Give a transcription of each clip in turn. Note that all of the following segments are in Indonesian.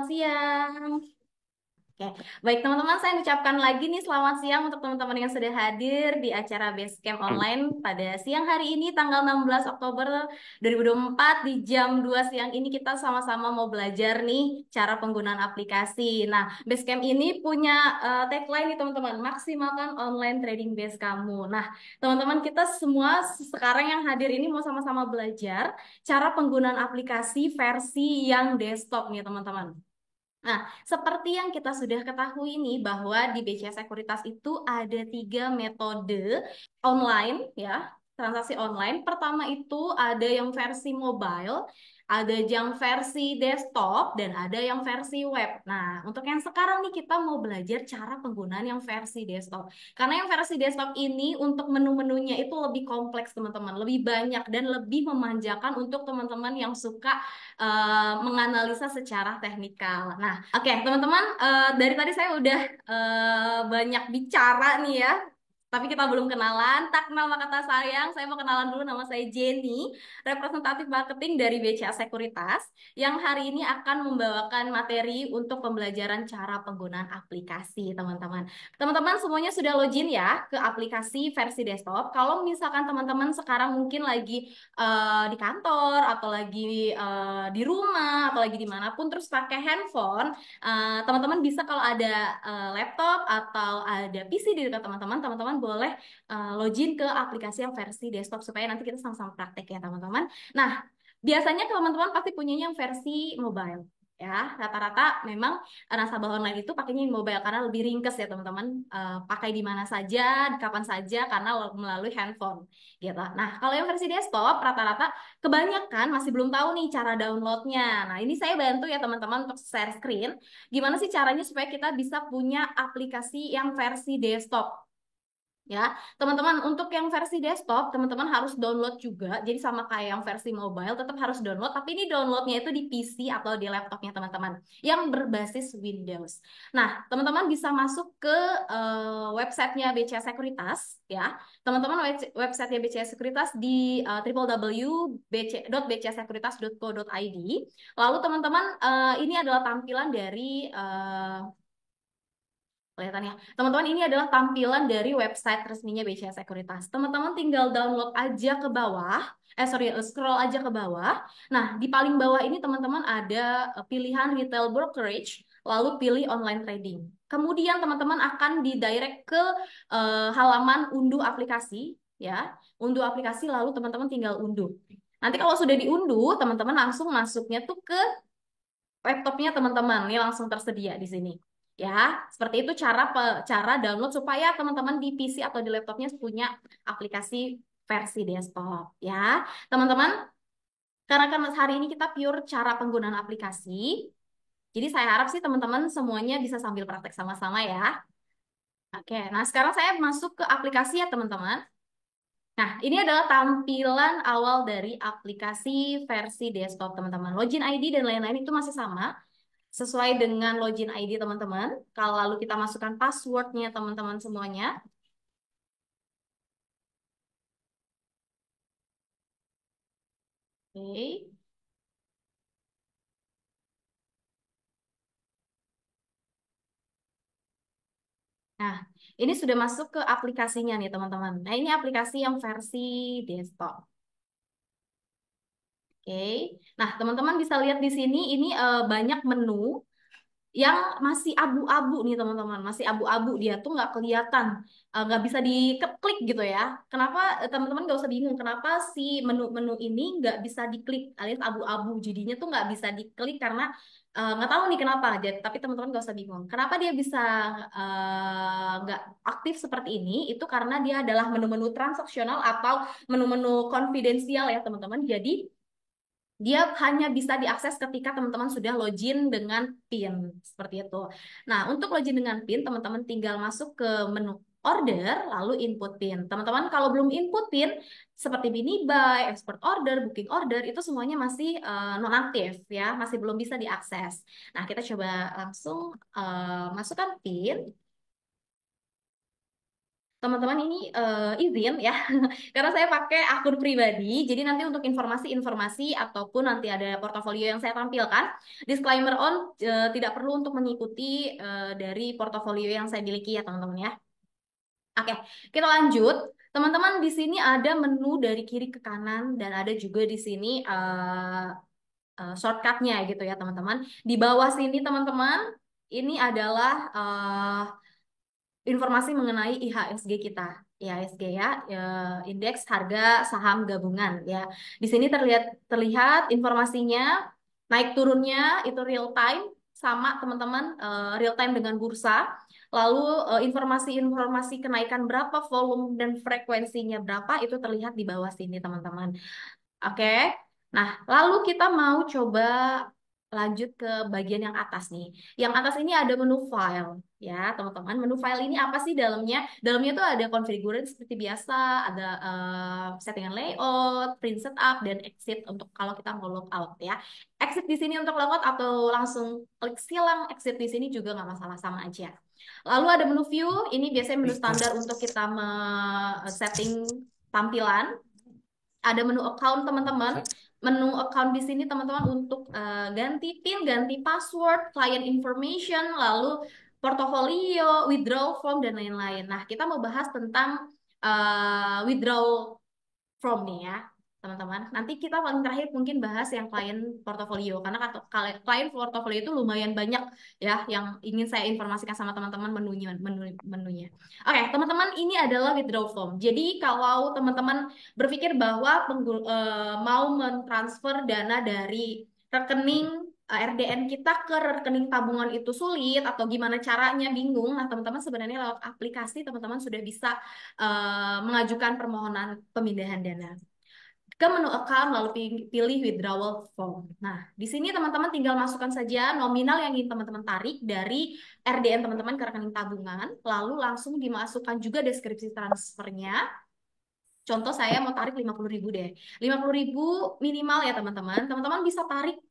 selamat siang. Oke, baik teman-teman, saya ucapkan lagi nih selamat siang untuk teman-teman yang sudah hadir di acara Basecamp Online pada siang hari ini, tanggal 16 Oktober 2024 di jam 2 siang ini kita sama-sama mau belajar nih cara penggunaan aplikasi. Nah, Basecamp ini punya tagline nih teman-teman, maksimalkan online trading base kamu. Nah, teman-teman kita semua sekarang yang hadir ini mau sama-sama belajar cara penggunaan aplikasi versi yang desktop nih teman-teman. Nah, seperti yang kita sudah ketahui nih bahwa di BCA Sekuritas itu ada tiga metode online ya, transaksi online. Pertama itu ada yang versi mobile, ada yang versi desktop, dan ada yang versi web. Nah, untuk yang sekarang nih kita mau belajar cara penggunaan yang versi desktop. Karena yang versi desktop ini untuk menu-menunya itu lebih kompleks teman-teman, lebih banyak dan lebih memanjakan untuk teman-teman yang suka menganalisa secara teknikal. Nah, oke teman-teman, dari tadi saya udah banyak bicara nih ya. Tapi kita belum kenalan. Tak kenal maka tak sayang. Saya mau kenalan dulu, nama saya Jenny, representatif marketing dari BCA Sekuritas, yang hari ini akan membawakan materi untuk pembelajaran cara penggunaan aplikasi, teman-teman. Teman-teman semuanya sudah login ya ke aplikasi versi desktop. Kalau misalkan teman-teman sekarang mungkin lagi di kantor atau lagi di rumah atau lagi dimanapun terus pakai handphone, teman-teman bisa kalau ada laptop atau ada PC di dekat teman-teman, teman-teman boleh login ke aplikasi yang versi desktop supaya nanti kita sama-sama praktek ya teman-teman. Nah, biasanya teman-teman pasti punyanya yang versi mobile. Ya, rata-rata memang nasabah online itu pakainya yang mobile karena lebih ringkes ya teman-teman. Pakai di mana saja, kapan saja karena melalui handphone gitu. Nah, kalau yang versi desktop rata-rata kebanyakan masih belum tahu nih cara downloadnya. Nah, ini saya bantu ya teman-teman untuk share screen. Gimana sih caranya supaya kita bisa punya aplikasi yang versi desktop? Ya, teman-teman, untuk yang versi desktop, teman-teman harus download juga. Jadi sama kayak yang versi mobile, tetap harus download. Tapi ini downloadnya itu di PC atau di laptopnya teman-teman yang berbasis Windows. Nah, teman-teman bisa masuk ke websitenya BCA Sekuritas, ya. Teman-teman websitenya BCA Sekuritas di www.bcasekuritas.co.id. Lalu teman-teman, ini adalah tampilan dari kelihatan ya. Teman-teman, ini adalah tampilan dari website resminya BCA Sekuritas. Teman-teman tinggal download aja ke bawah. Scroll aja ke bawah. Nah, di paling bawah ini teman-teman ada pilihan retail brokerage, lalu pilih online trading. Kemudian teman-teman akan didirect ke halaman unduh aplikasi, ya. Unduh aplikasi lalu teman-teman tinggal unduh. Nanti kalau sudah diunduh, teman-teman langsung masuknya tuh ke laptopnya teman-teman. Ini langsung tersedia di sini. Ya, seperti itu cara download supaya teman-teman di PC atau di laptopnya punya aplikasi versi desktop. Ya, teman-teman, karena kan hari ini kita pure cara penggunaan aplikasi. Jadi saya harap sih teman-teman semuanya bisa sambil praktek sama-sama ya. Oke, nah sekarang saya masuk ke aplikasi ya teman-teman. Nah, ini adalah tampilan awal dari aplikasi versi desktop teman-teman. Login ID dan lain-lain itu masih sama sesuai dengan login ID teman-teman. Kalau lalu kita masukkan passwordnya teman-teman semuanya. Oke. Nah, ini sudah masuk ke aplikasinya nih teman-teman. Nah, ini aplikasi yang versi desktop. Oke. Nah, teman-teman bisa lihat di sini ini banyak menu yang masih abu-abu nih teman-teman, masih abu-abu, dia tuh nggak kelihatan, nggak bisa diklik gitu ya. Kenapa teman-teman nggak usah bingung kenapa si menu-menu ini nggak bisa diklik alias abu-abu, jadinya tuh nggak bisa diklik karena nggak tahu nih kenapa. Jadi, tapi teman-teman nggak usah bingung kenapa dia bisa nggak aktif seperti ini. Itu karena dia adalah menu-menu transaksional atau menu-menu konfidensial ya teman-teman. Jadi dia hanya bisa diakses ketika teman-teman sudah login dengan PIN, seperti itu. Nah, untuk login dengan PIN, teman-teman tinggal masuk ke menu order, lalu input PIN. Teman-teman kalau belum input PIN, seperti mini buy, export order, booking order, itu semuanya masih nonaktif ya, masih belum bisa diakses. Nah, kita coba langsung masukkan PIN. teman-teman ini izin ya, karena saya pakai akun pribadi. Jadi nanti untuk informasi-informasi ataupun nanti ada portofolio yang saya tampilkan, disclaimer on tidak perlu untuk mengikuti dari portofolio yang saya miliki ya teman-teman ya. Oke, kita lanjut. Teman-teman di sini ada menu dari kiri ke kanan dan ada juga di sini shortcutnya gitu ya teman-teman. Di bawah sini teman-teman, ini adalah informasi mengenai IHSG kita. IHSG ya, indeks harga saham gabungan ya. Di sini terlihat informasinya naik turunnya itu real time sama teman-teman, real time dengan bursa. Lalu informasi-informasi kenaikan berapa, volume dan frekuensinya berapa itu terlihat di bawah sini teman-teman. Oke. Nah, lalu kita mau coba lanjut ke bagian yang atas nih. Yang atas ini ada menu file, ya, teman-teman. Menu file ini apa sih dalamnya? Dalamnya tuh ada configuration seperti biasa, ada settingan layout, print setup, dan exit untuk kalau kita mau logout ya. Exit di sini untuk logout atau langsung klik silang exit di sini juga nggak masalah, sama aja. Lalu ada menu view, ini biasanya menu standar untuk kita setting tampilan. Ada menu account teman-teman. Menu account di sini teman-teman untuk ganti PIN, ganti password, client information, lalu portofolio, withdrawal form dan lain-lain. Nah, kita mau bahas tentang withdrawal form nih ya, teman-teman. Nanti kita paling terakhir mungkin bahas yang klien portofolio karena klien portofolio itu lumayan banyak ya yang ingin saya informasikan sama teman-teman menunya. Oke, teman-teman, ini adalah withdrawal form. Jadi kalau teman-teman berpikir bahwa mau mentransfer dana dari rekening RDN kita ke rekening tabungan itu sulit atau gimana caranya bingung, nah teman-teman sebenarnya lewat aplikasi teman-teman sudah bisa mengajukan permohonan pemindahan dana ke menu account lalu pilih withdrawal form. Nah, di sini teman-teman tinggal masukkan saja nominal yang ingin teman-teman tarik dari RDN teman-teman ke rekening tabungan, lalu langsung dimasukkan juga deskripsi transfernya. Contoh saya mau tarik 50.000 deh. 50.000 minimal ya teman-teman. Teman-teman bisa tarik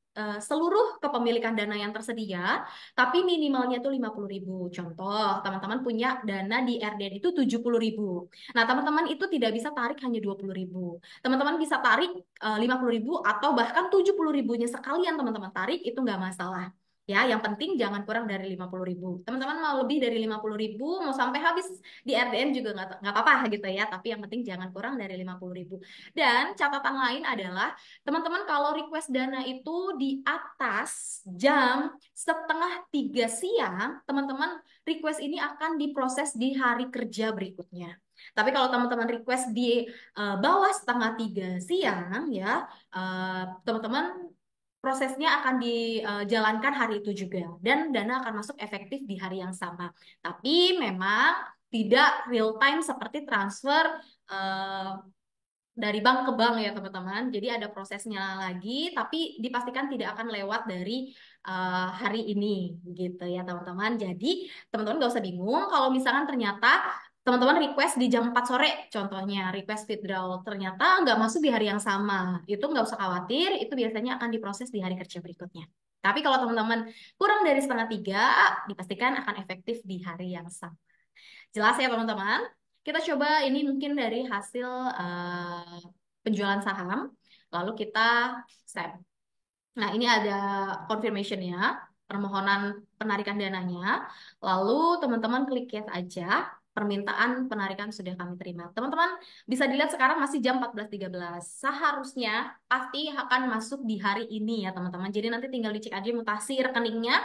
seluruh kepemilikan dana yang tersedia, tapi minimalnya itu 50.000. Contoh, teman-teman punya dana di RDN itu 70.000. Nah, teman-teman itu tidak bisa tarik hanya 20.000. Teman-teman bisa tarik 50.000 atau bahkan 70.000-nya sekalian teman-teman tarik, itu nggak masalah. Ya, yang penting jangan kurang dari 50.000. Teman-teman mau lebih dari 50.000, mau sampai habis di RDN juga nggak apa-apa gitu ya, tapi yang penting jangan kurang dari 50.000. Dan catatan lain adalah teman-teman kalau request dana itu di atas jam setengah 3 siang, teman-teman request ini akan diproses di hari kerja berikutnya. Tapi kalau teman-teman request di bawah setengah 3 siang ya, teman-teman prosesnya akan dijalankan hari itu juga dan dana akan masuk efektif di hari yang sama. Tapi memang tidak real time seperti transfer eh, dari bank ke bank ya teman-teman. Jadi ada prosesnya lagi, tapi dipastikan tidak akan lewat dari hari ini gitu ya teman-teman. Jadi teman-teman nggak usah bingung kalau misalkan ternyata teman-teman request di jam 4 sore, contohnya request withdrawal ternyata nggak masuk di hari yang sama. Itu nggak usah khawatir, itu biasanya akan diproses di hari kerja berikutnya. Tapi kalau teman-teman kurang dari setengah 3, dipastikan akan efektif di hari yang sama. Jelas ya teman-teman? Kita coba ini mungkin dari hasil penjualan saham, lalu kita save. Nah, ini ada confirmation-nya, permohonan penarikan dananya. Lalu teman-teman klik yes aja, permintaan penarikan sudah kami terima. Teman-teman bisa dilihat sekarang masih jam 14.13. Seharusnya pasti akan masuk di hari ini ya teman-teman. Jadi nanti tinggal dicek aja mutasi rekeningnya.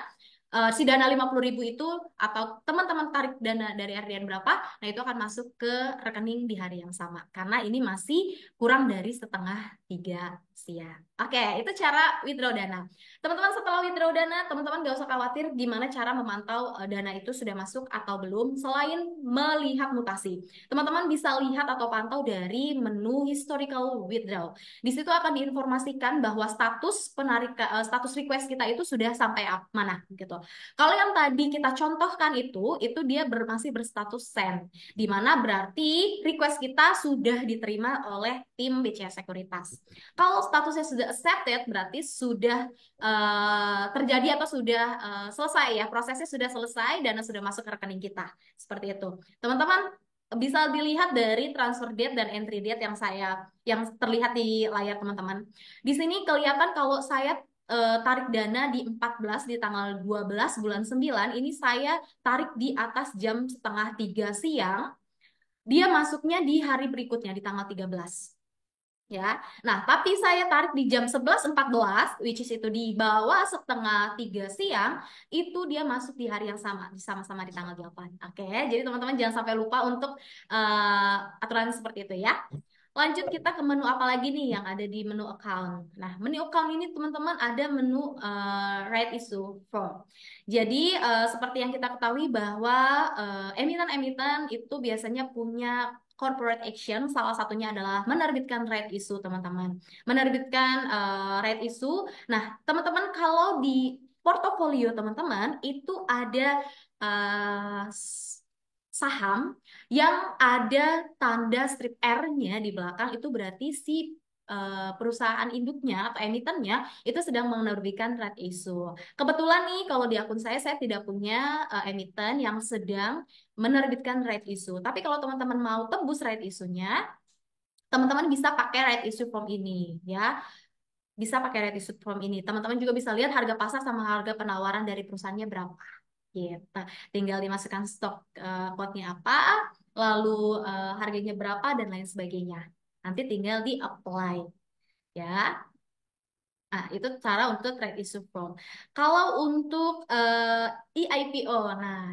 Si dana 50.000 itu atau teman-teman tarik dana dari RDN berapa, nah itu akan masuk ke rekening di hari yang sama. Karena ini masih kurang dari setengah 3 siang. Oke, itu cara withdraw dana. Teman-teman setelah withdraw dana, teman-teman gak usah khawatir gimana cara memantau dana itu sudah masuk atau belum, selain melihat mutasi. Teman-teman bisa lihat atau pantau dari menu historical withdraw. Di situ akan diinformasikan bahwa status request kita itu sudah sampai mana gitu. Kalau yang tadi kita contohkan itu dia masih berstatus send, di mana berarti request kita sudah diterima oleh tim BCA Sekuritas. Kalau statusnya sudah accepted, berarti sudah terjadi atau sudah selesai ya, prosesnya sudah selesai, dana sudah masuk ke rekening kita. Seperti itu. Teman-teman, bisa dilihat dari transfer date dan entry date yang terlihat di layar teman-teman. Di sini kelihatan kalau saya tarik dana di 14 di tanggal 12 bulan 9 ini saya tarik di atas jam setengah 3 siang, dia masuknya di hari berikutnya di tanggal 13 ya. Nah, tapi saya tarik di jam 11.14, which is itu di bawah setengah 3 siang, itu dia masuk di hari yang sama, sama-sama di tanggal 8. Oke, jadi teman-teman jangan sampai lupa untuk aturan seperti itu ya. Lanjut kita ke menu apa lagi nih yang ada di menu account. Nah, menu account ini teman-teman ada menu right issue form. Jadi seperti yang kita ketahui bahwa emiten-emiten itu biasanya punya corporate action, salah satunya adalah menerbitkan right issue, teman-teman. Menerbitkan right issue. Nah, teman-teman kalau di portofolio teman-teman itu ada eh, saham yang ada tanda strip R-nya di belakang, itu berarti si perusahaan induknya atau emitennya itu sedang menerbitkan right issue. Kebetulan nih kalau di akun saya tidak punya emiten yang sedang menerbitkan right issue. Tapi kalau teman-teman mau tembus right issue-nya, teman-teman bisa pakai right issue form ini ya. Bisa pakai right issue form ini. Teman-teman juga bisa lihat harga pasar sama harga penawaran dari perusahaannya berapa. Gitu. Tinggal dimasukkan stok quote-nya apa, lalu harganya berapa dan lain sebagainya. Nanti tinggal di apply ya. Nah, itu cara untuk trade issue form. Kalau untuk EIPO, nah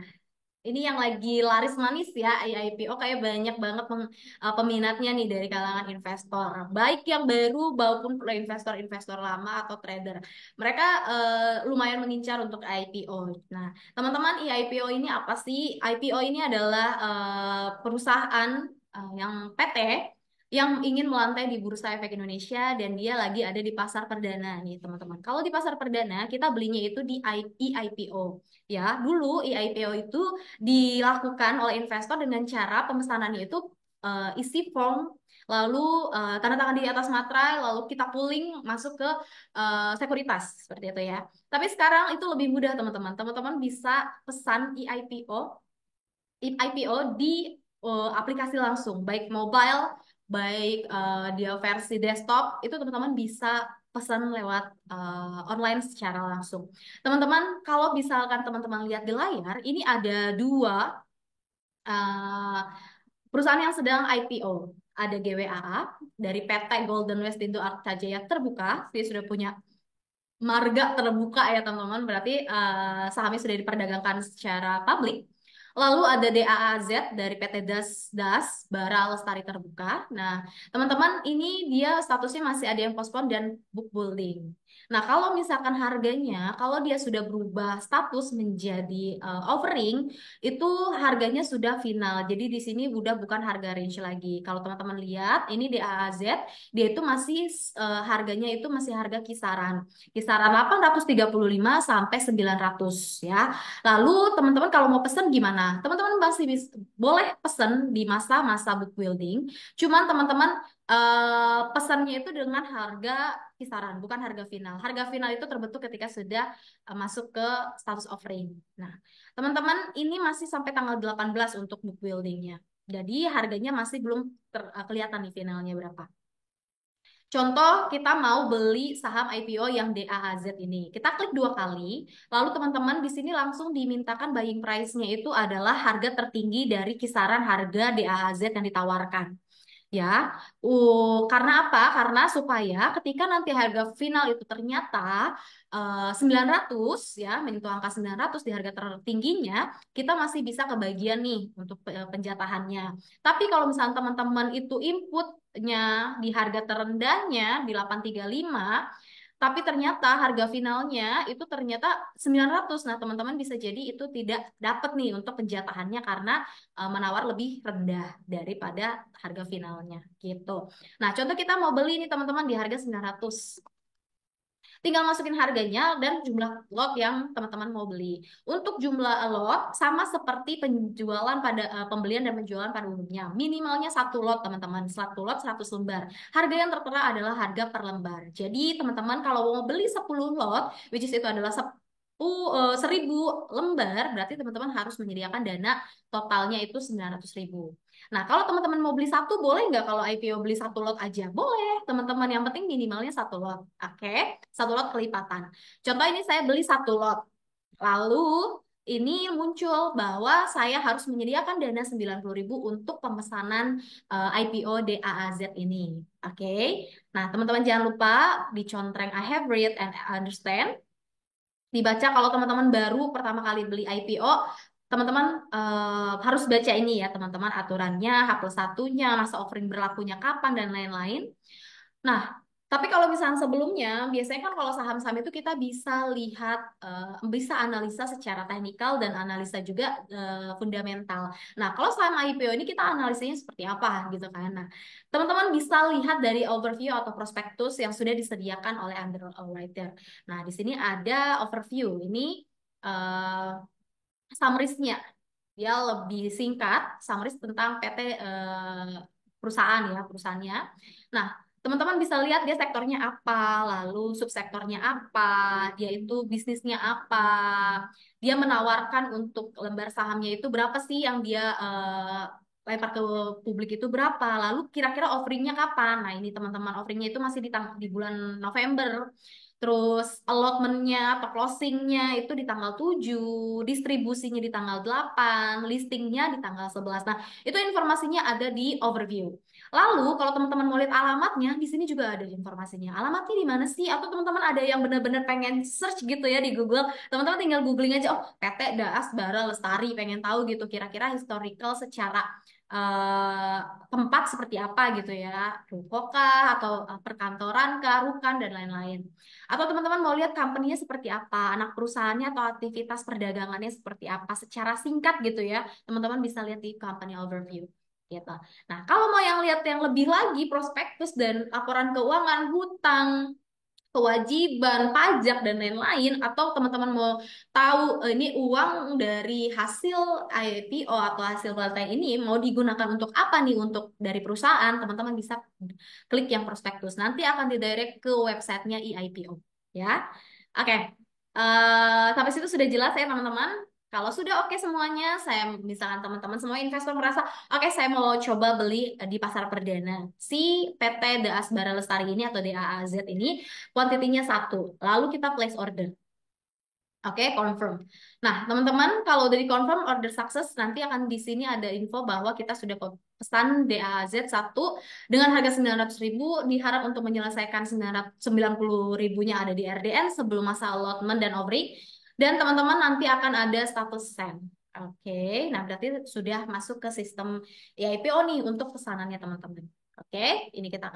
ini yang lagi laris manis ya, IPO kayak banyak banget peminatnya nih dari kalangan investor, baik yang baru maupun investor-investor lama atau trader. Mereka lumayan mengincar untuk IPO. Nah, teman-teman, IPO ini apa sih? IPO ini adalah perusahaan yang PT yang ingin melantai di Bursa Efek Indonesia dan dia lagi ada di pasar perdana nih, teman-teman. Kalau di pasar perdana kita belinya itu di IPO. Ya, dulu IPO itu dilakukan oleh investor dengan cara pemesanannya itu isi form, lalu tanda tangan di atas materai, lalu kita pooling masuk ke sekuritas seperti itu ya. Tapi sekarang itu lebih mudah teman-teman. Teman-teman bisa pesan IPO di aplikasi langsung, baik mobile, baik dia versi desktop, itu teman-teman bisa pesan lewat online secara langsung. Teman-teman, kalau misalkan teman-teman lihat di layar, ini ada dua uh, perusahaan yang sedang IPO. Ada GWAA dari PT Golden West Indo Arca Jaya terbuka, dia sudah punya marga terbuka ya teman-teman, berarti sahamnya sudah diperdagangkan secara publik. Lalu ada DAAZ dari PT Das Bara Lestari terbuka. Nah, teman-teman ini dia statusnya masih ada yang postpone dan book building. Nah, kalau misalkan harganya, kalau dia sudah berubah status menjadi offering, itu harganya sudah final. Jadi di sini udah bukan harga range lagi. Kalau teman-teman lihat, ini DAAZ, dia itu masih harganya itu masih harga kisaran 835 sampai 900 ya. Lalu teman-teman kalau mau pesen gimana? Teman-teman masih boleh pesen di masa-masa book building. Cuman teman-teman pesannya itu dengan harga kisaran, bukan harga final. Harga final itu terbentuk ketika sudah masuk ke status offering. Nah, teman-teman ini masih sampai tanggal 18 untuk book buildingnya. Jadi harganya masih belum kelihatan nih finalnya berapa. Contoh, kita mau beli saham IPO yang DAAZ ini. Kita klik dua kali, lalu teman-teman di sini langsung dimintakan buying price-nya itu adalah harga tertinggi dari kisaran harga DAAZ yang ditawarkan. Ya, karena apa? Karena supaya ketika nanti harga final itu ternyata 900 ya, menyentuh angka 900 di harga tertingginya, kita masih bisa kebagian nih untuk penjatahannya. Tapi kalau misalnya teman-teman itu inputnya di harga terendahnya di 835, tapi ternyata harga finalnya itu ternyata 900. Nah, teman-teman bisa jadi itu tidak dapat nih untuk penjatahannya karena menawar lebih rendah daripada harga finalnya gitu. Nah, contoh kita mau beli nih teman-teman di harga 900. Tinggal masukin harganya dan jumlah lot yang teman-teman mau beli. Untuk jumlah lot sama seperti penjualan pada pembelian dan penjualan pada umumnya. Minimalnya satu lot teman-teman. Satu lot 100 lembar. Harga yang tertera adalah harga per lembar. Jadi teman-teman kalau mau beli 10 lot, which is itu adalah 1.000 lembar, berarti teman-teman harus menyediakan dana totalnya itu 900.000. Nah, kalau teman-teman mau beli satu, boleh nggak kalau IPO beli satu lot aja? Boleh, teman-teman. Yang penting minimalnya satu lot. Oke, satu lot kelipatan. Contoh ini saya beli satu lot. Lalu ini muncul bahwa saya harus menyediakan dana 90.000 untuk pemesanan IPO DAAZ ini. Oke. Nah, teman-teman jangan lupa dicontreng I have read and understand, dibaca kalau teman-teman baru pertama kali beli IPO, teman-teman harus baca ini ya teman-teman, aturannya, H+1-nya, masa offering berlakunya kapan dan lain-lain. Nah, tapi kalau misalnya sebelumnya, biasanya kan kalau saham-saham itu kita bisa lihat, bisa analisa secara teknikal dan analisa juga fundamental. Nah, kalau saham IPO ini kita analisanya seperti apa gitu kan. Nah, teman-teman bisa lihat dari overview atau prospektus yang sudah disediakan oleh underwriter. Nah, di sini ada overview. Ini uh, summaries-nya. Dia lebih singkat, summaries tentang PT perusahaan ya, perusahaannya. Nah, teman-teman bisa lihat dia sektornya apa, lalu subsektornya apa, dia itu bisnisnya apa, dia menawarkan untuk lembar sahamnya itu berapa sih yang dia lempar ke publik itu berapa, lalu kira-kira offeringnya kapan. Nah, ini teman-teman, offeringnya itu masih di bulan November. Terus allotmentnya atau closingnya itu di tanggal 7, distribusinya di tanggal 8, listingnya di tanggal 11. Nah, itu informasinya ada di overview. Lalu, kalau teman-teman mau lihat alamatnya, di sini juga ada informasinya. Alamatnya di mana sih? Atau teman-teman ada yang benar-benar pengen search gitu ya di Google, teman-teman tinggal googling aja, oh PT Daas Bara Lestari, pengen tahu gitu kira-kira historical secara eh, tempat seperti apa gitu ya, ruko kah, atau perkantoran kah, rukan, dan lain-lain. Atau teman-teman mau lihat company-nya seperti apa, anak perusahaannya atau aktivitas perdagangannya seperti apa, secara singkat gitu ya, teman-teman bisa lihat di company overview. Gitu. Nah, kalau mau yang lihat yang lebih lagi, prospektus dan laporan keuangan, hutang, kewajiban, pajak, dan lain-lain, atau teman-teman mau tahu ini uang dari hasil IPO atau hasil baltai ini mau digunakan untuk apa nih untuk dari perusahaan, teman-teman bisa klik yang prospektus. Nanti akan didirect ke websitenya IPO. Ya, oke. Sampai situ sudah jelas ya teman-teman. Kalau sudah oke semuanya, saya misalkan teman-teman semua investor merasa oke, saya mau coba beli di pasar perdana si PT Daas Bara Lestari ini atau DAAZ ini, kuantitinya satu. Lalu kita place order. Oke, confirm. Nah, teman-teman, kalau udah di confirm order success, nanti akan di sini ada info bahwa kita sudah pesan DAZ 1 dengan harga 900.000, diharap untuk menyelesaikan 990.000-nya ada di RDN sebelum masa allotment dan offering. Dan teman-teman nanti akan ada status send. Oke, nah berarti sudah masuk ke sistem IPO nih untuk pesanannya teman-teman. Oke, ini kita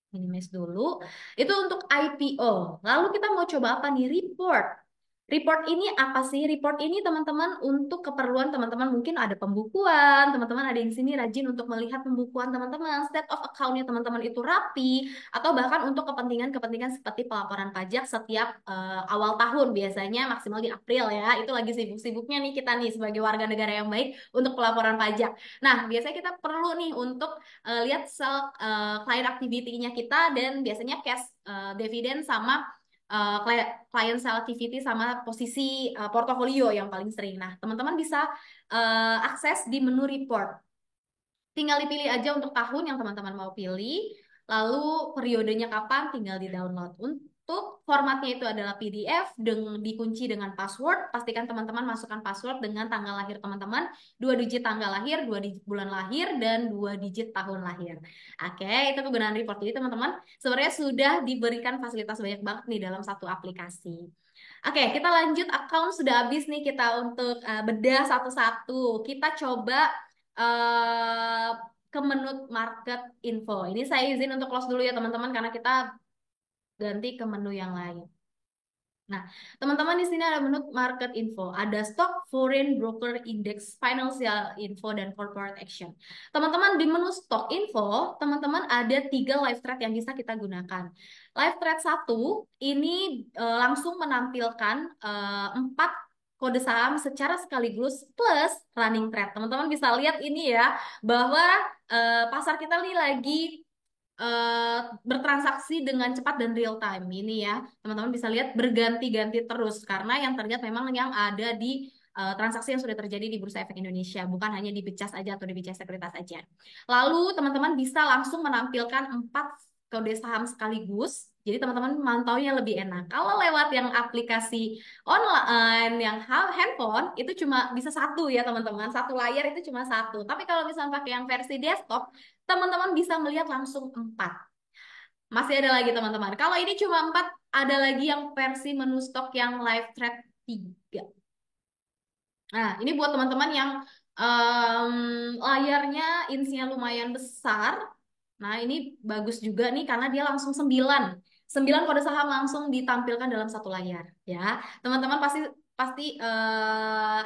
minimize dulu. Itu untuk IPO. Lalu kita mau coba apa nih? Report. Report ini apa sih? Report ini teman-teman untuk keperluan teman-teman mungkin ada pembukuan, teman-teman ada yang sini rajin untuk melihat pembukuan teman-teman, state of account-nya teman-teman itu rapi, atau bahkan untuk kepentingan-kepentingan seperti pelaporan pajak setiap awal tahun, biasanya maksimal di April ya. Itu lagi sibuk-sibuknya nih kita nih sebagai warga negara yang baik untuk pelaporan pajak. Nah, biasanya kita perlu nih untuk lihat sel client activity-nya kita, dan biasanya cash dividend sama client sell activity sama posisi portofolio yang paling sering. Nah, teman-teman bisa akses di menu report. Tinggal dipilih aja untuk tahun yang teman-teman mau pilih, lalu periodenya kapan, tinggal di-download. Untuk formatnya itu adalah PDF, dikunci dengan password. Pastikan teman-teman masukkan password dengan tanggal lahir teman-teman, 2 digit tanggal lahir, 2 digit bulan lahir, dan 2 digit tahun lahir. Oke, itu kegunaan report. Jadi teman-teman sebenarnya sudah diberikan fasilitas banyak banget nih dalam satu aplikasi. Oke, kita lanjut. Account sudah habis nih kita untuk bedah satu-satu. Kita coba eh, ke menu market info. Ini saya izin untuk close dulu ya teman-teman karena kita ganti ke menu yang lain. Nah, teman-teman di sini ada menu market info, ada stock, foreign broker index, financial info, dan corporate action. Teman-teman di menu stock info, teman-teman ada 3 live trade yang bisa kita gunakan. Live trade 1 ini langsung menampilkan 4 kode saham secara sekaligus plus running trade. Teman-teman bisa lihat ini ya, bahwa pasar kita ini lagi bertransaksi dengan cepat dan real time ini ya teman-teman bisa lihat berganti-ganti terus karena yang terlihat memang yang ada di transaksi yang sudah terjadi di Bursa Efek Indonesia bukan hanya di Becas aja atau di BCA Sekuritas aja. Lalu teman-teman bisa langsung menampilkan 4 kode saham sekaligus. Jadi teman-teman mantaunya lebih enak. Kalau lewat yang aplikasi online, yang handphone itu cuma bisa satu ya teman-teman. Satu layar itu cuma satu. Tapi kalau misalnya pakai yang versi desktop, teman-teman bisa melihat langsung 4. Masih ada lagi teman-teman. Kalau ini cuma 4, ada lagi yang versi menu stok yang live trade 3. Nah, ini buat teman-teman yang layarnya insinya lumayan besar. Nah, ini bagus juga nih karena dia langsung 9. 9 kode saham langsung ditampilkan dalam satu layar ya. Teman-teman pasti pasti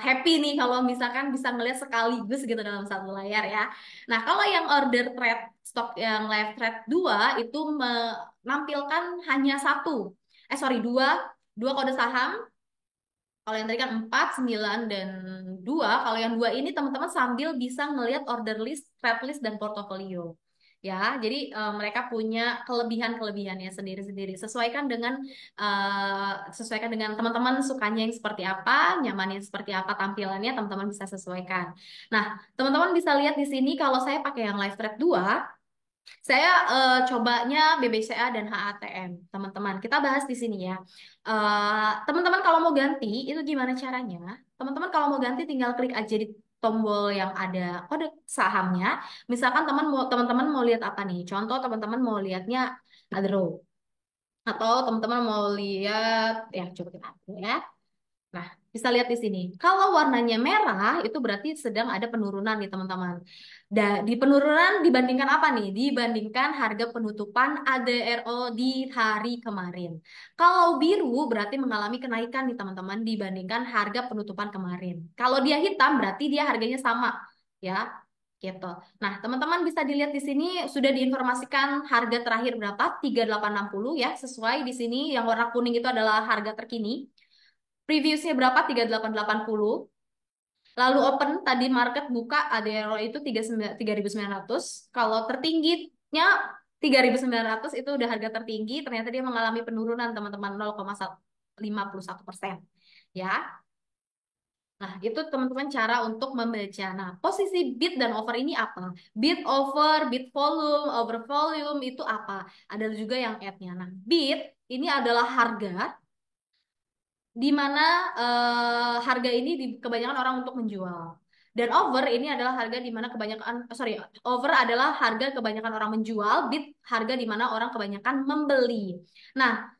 happy nih kalau misalkan bisa ngelihat sekaligus gitu dalam satu layar ya. Nah, kalau yang order trade stok yang live trade 2 itu menampilkan hanya satu. Sorry, dua kode saham. Kalau yang tadi kan 4, 9, dan 2. Kalau yang 2 ini teman-teman sambil bisa ngelihat order list, trade list, dan portofolio. Ya, jadi mereka punya kelebihan-kelebihannya sendiri-sendiri. Sesuaikan dengan teman-teman sukanya yang seperti apa, nyamannya seperti apa tampilannya, teman-teman bisa sesuaikan. Nah, teman-teman bisa lihat di sini kalau saya pakai yang live trade 2, saya cobanya BBCA dan HATM, teman-teman. Kita bahas di sini ya. Teman-teman kalau mau ganti, itu gimana caranya? Teman-teman kalau mau ganti tinggal klik aja di tombol yang ada kode sahamnya. Misalkan teman-teman mau lihat apa nih? Contoh teman-teman mau lihatnya Adro. Atau teman-teman mau lihat, ya coba kita hapus ya. Nah, bisa lihat di sini. Kalau warnanya merah, itu berarti sedang ada penurunan nih, teman-teman. Di penurunan dibandingkan apa nih? Dibandingkan harga penutupan ADRO di hari kemarin. Kalau biru berarti mengalami kenaikan nih, teman-teman, dibandingkan harga penutupan kemarin. Kalau dia hitam berarti dia harganya sama, ya. Gitu. Nah, teman-teman bisa dilihat di sini sudah diinformasikan harga terakhir berapa? 3860 ya, sesuai di sini yang warna kuning itu adalah harga terkini. Previousnya berapa? 3880. Lalu open tadi market buka ADR itu 3.900. Kalau tertingginya 3.900 itu udah harga tertinggi. Ternyata dia mengalami penurunan teman-teman 0,51%. Ya. Nah, itu teman-teman cara untuk membaca. Nah, posisi bid dan over ini apa? Bid over, bid volume, over volume itu apa? Ada juga yang add-nya. Nah, bid ini adalah harga di mana harga ini kebanyakan orang untuk menjual. Dan over ini adalah harga di mana over adalah harga kebanyakan orang menjual, bid harga di mana orang kebanyakan membeli. Nah,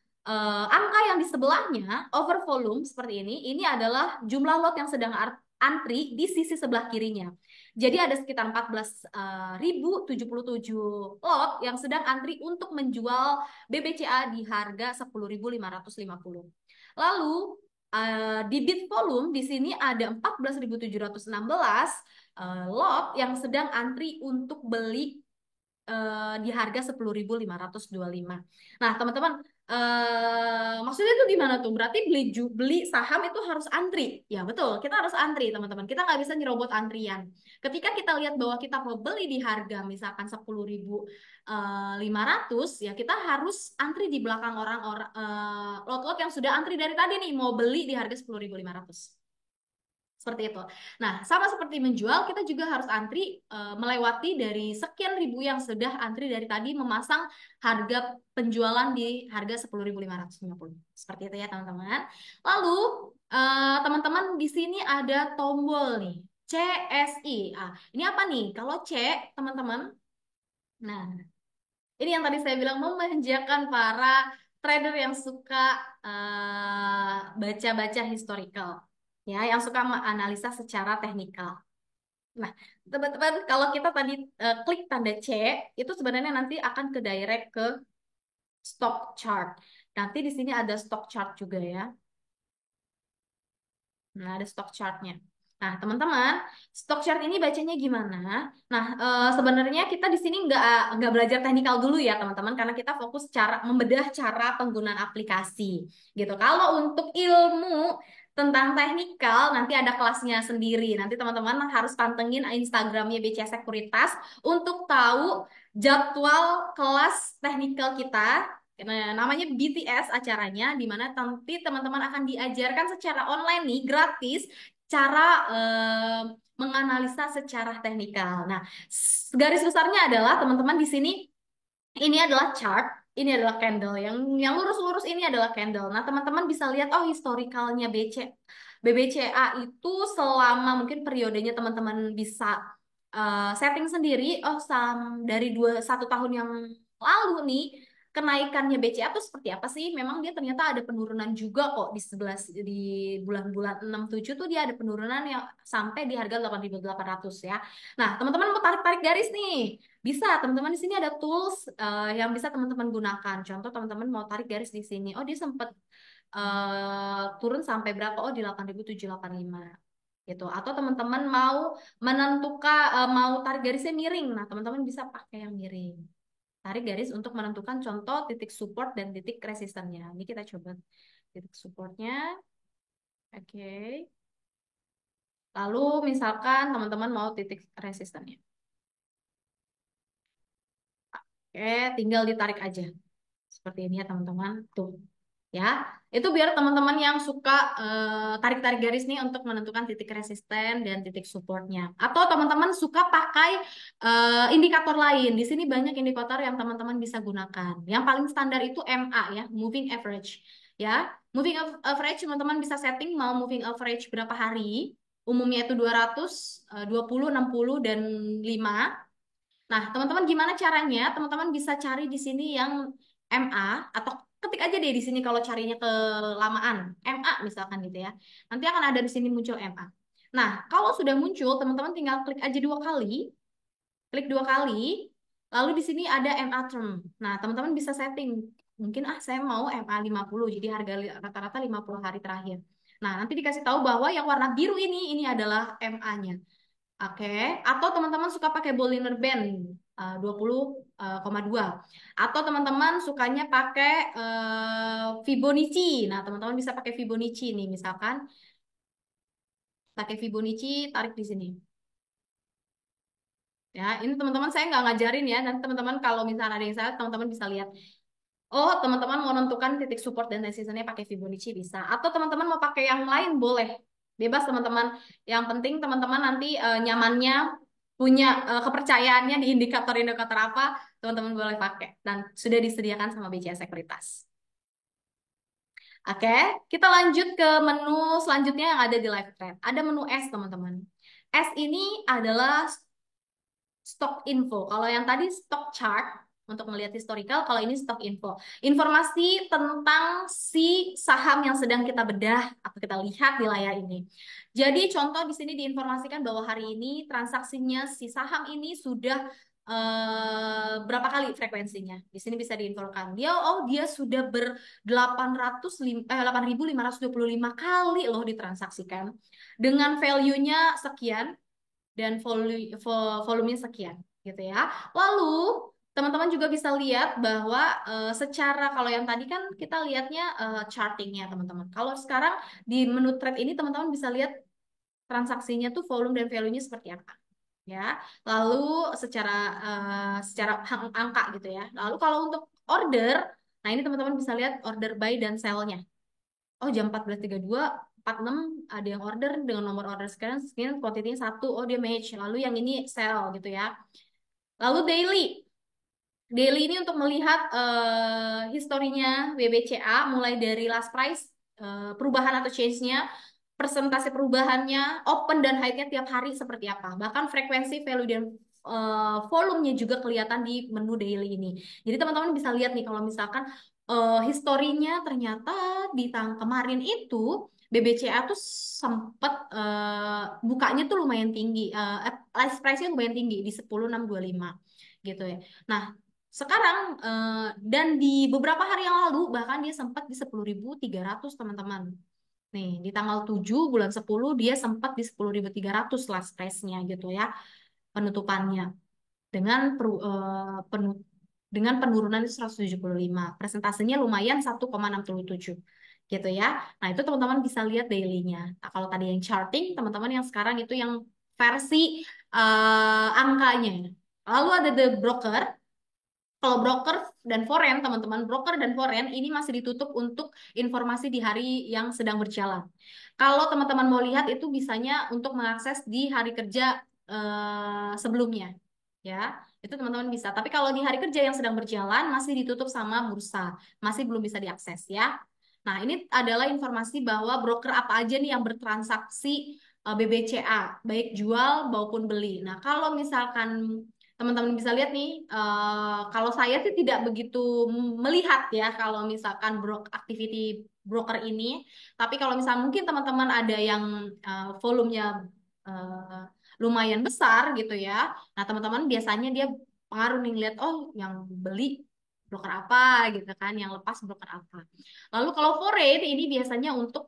angka yang di sebelahnya, over volume seperti ini adalah jumlah lot yang sedang antri di sisi sebelah kirinya. Jadi ada sekitar 14.077 lot yang sedang antri untuk menjual BBCA di harga 10.550. Lalu di bid volume di sini ada 14.716 lot yang sedang antri untuk beli di harga 10.525. Nah, teman-teman, maksudnya itu gimana tuh? Berarti beli saham itu harus antri. Ya, betul. Kita harus antri, teman-teman. Kita nggak bisa nyerobot antrian. Ketika kita lihat bahwa kita mau beli di harga misalkan 10.500, ya kita harus antri di belakang orang-orang lot-lot yang sudah antri dari tadi nih mau beli di harga 10.500. Seperti itu. Nah, sama seperti menjual, kita juga harus antri melewati dari sekian ribu yang sudah antri dari tadi memasang harga penjualan di harga 10.550. Seperti itu ya, teman-teman. Lalu, teman-teman di sini ada tombol nih, CSI. Ini apa nih? Kalau C, teman-teman. Nah, ini yang tadi saya bilang memanjakan para trader yang suka baca-baca historical, ya, yang suka menganalisa secara teknikal. Nah, teman-teman, kalau kita tadi klik tanda C, itu sebenarnya nanti akan ke direct ke stock chart. Nanti di sini ada stock chart juga ya. Nah, ada stock chartnya. Nah, teman-teman, stock chart ini bacanya gimana? Nah, sebenarnya kita di sini nggak belajar teknikal dulu ya, teman-teman, karena kita fokus cara membedah cara penggunaan aplikasi, gitu. Kalau untuk ilmu tentang teknikal, nanti ada kelasnya sendiri. Nanti teman-teman harus pantengin Instagramnya BCA Sekuritas untuk tahu jadwal kelas teknikal kita. Nah, namanya BTS acaranya, di mana nanti teman-teman akan diajarkan secara online nih, gratis, cara menganalisa secara teknikal. Nah, garis besarnya adalah teman-teman di sini ini adalah chart, ini adalah candle. Yang lurus-lurus ini adalah candle. Nah, teman-teman bisa lihat oh historikalnya BBCA itu selama mungkin periodenya teman-teman bisa setting sendiri. Oh, dari 1 tahun yang lalu nih kenaikannya BCA itu seperti apa sih? Memang dia ternyata ada penurunan juga kok di bulan-bulan 6 7 tuh dia ada penurunan yang sampai di harga 8.800 ya. Nah, teman-teman mau tarik-tarik garis nih. Bisa, teman-teman di sini ada tools yang bisa teman-teman gunakan. Contoh teman-teman mau tarik garis di sini. Oh, dia sempat turun sampai berapa? Oh, di 8.785 gitu. Atau teman-teman mau mau tarik garisnya miring. Nah, teman-teman bisa pakai yang miring. Tarik garis untuk menentukan contoh titik support dan titik resistannya. Ini kita coba titik supportnya. Oke. Lalu misalkan teman-teman mau titik resistannya. Oke, tinggal ditarik aja. Seperti ini ya teman-teman. Tuh. Ya, itu biar teman-teman yang suka tarik-tarik garis nih untuk menentukan titik resisten dan titik supportnya. Atau teman-teman suka pakai indikator lain. Di sini banyak indikator yang teman-teman bisa gunakan. Yang paling standar itu MA ya, moving average. Ya, moving average teman-teman bisa setting mau moving average berapa hari. Umumnya itu 200, 20, 60 dan 5. Nah, teman-teman gimana caranya? Teman-teman bisa cari di sini yang MA atau ketik aja deh di sini kalau carinya kelamaan. MA misalkan gitu ya. Nanti akan ada di sini muncul MA. Nah, kalau sudah muncul, teman-teman tinggal klik aja 2 kali, klik 2 kali, lalu di sini ada MA term. Nah, teman-teman bisa setting. Mungkin saya mau MA 50, jadi harga rata-rata 50 hari terakhir. Nah, nanti dikasih tahu bahwa yang warna biru ini adalah MA-nya. Oke, atau teman-teman suka pakai Bollinger Band 20,2. Atau teman-teman sukanya pakai Fibonacci. Nah, teman-teman bisa pakai Fibonacci nih, misalkan pakai Fibonacci, tarik di sini. Ya, ini teman-teman saya nggak ngajarin ya. Dan teman-teman kalau misalnya ada yang salah, teman-teman bisa lihat. Oh, teman-teman mau menentukan titik support dan resistannya pakai Fibonacci bisa. Atau teman-teman mau pakai yang lain boleh. Bebas teman-teman. Yang penting teman-teman nanti nyamannya punya kepercayaannya di indikator-indikator apa, teman-teman boleh pakai. Dan sudah disediakan sama BCA Sekuritas. Oke, kita lanjut ke menu selanjutnya yang ada di live trade. Ada menu S, teman-teman. S ini adalah stock info. Kalau yang tadi stock chart untuk melihat historical, kalau ini stock info. Informasi tentang si saham yang sedang kita bedah atau kita lihat di layar ini. Jadi contoh di sini diinformasikan bahwa hari ini transaksinya si saham ini sudah berapa kali frekuensinya. Di sini bisa diinfokan. Dia sudah 8.525 kali loh ditransaksikan dengan value-nya sekian dan volumenya sekian gitu ya. Lalu teman-teman juga bisa lihat bahwa secara kalau yang tadi kan kita lihatnya chartingnya teman-teman. Kalau sekarang di menu trade ini teman-teman bisa lihat transaksinya tuh volume dan value-nya seperti apa ya. Lalu secara angka gitu ya. Lalu kalau untuk order, nah ini teman-teman bisa lihat order buy dan sell-nya. Oh, jam 14.32, 46 ada yang order dengan nomor order sekarang sekian kuantitinya 1. Oh, dia match. Lalu yang ini sell gitu ya. Lalu daily. Daily ini untuk melihat historinya BBCA mulai dari last price, perubahan atau change-nya, persentase perubahannya, open dan high-nya tiap hari seperti apa. Bahkan frekuensi, value, dan volumenya juga kelihatan di menu daily ini. Jadi teman-teman bisa lihat nih kalau misalkan historinya ternyata di tahun kemarin itu BBCA tuh sempat bukanya tuh lumayan tinggi, last price-nya lumayan tinggi di 10.625 gitu ya. Nah, sekarang dan di beberapa hari yang lalu bahkan dia sempat di 10.300 teman-teman. Nih, di tanggal 7 bulan 10 dia sempat di 10.300 last price-nya gitu ya. Penutupannya dengan dengan penurunan 175. Presentasinya lumayan 1,67 gitu ya. Nah, itu teman-teman bisa lihat daily-nya. Nah, kalau tadi yang charting, teman-teman yang sekarang itu yang versi angkanya. Lalu ada the broker. Kalau broker dan foreign, teman-teman, broker dan foreign ini masih ditutup untuk informasi di hari yang sedang berjalan. Kalau teman-teman mau lihat itu bisanya untuk mengakses di hari kerja sebelumnya, ya. Itu teman-teman bisa. Tapi kalau di hari kerja yang sedang berjalan masih ditutup sama bursa, masih belum bisa diakses ya. Nah, ini adalah informasi bahwa broker apa aja nih yang bertransaksi BBCA, baik jual maupun beli. Nah, kalau misalkan teman-teman bisa lihat nih, kalau saya sih tidak begitu melihat ya kalau misalkan activity broker ini. Tapi kalau misalnya mungkin teman-teman ada yang volumenya eh, lumayan besar gitu ya. Nah, teman-teman biasanya dia pengaruh nih lihat, oh yang beli broker apa gitu kan, yang lepas broker apa. Lalu kalau foreign ini biasanya untuk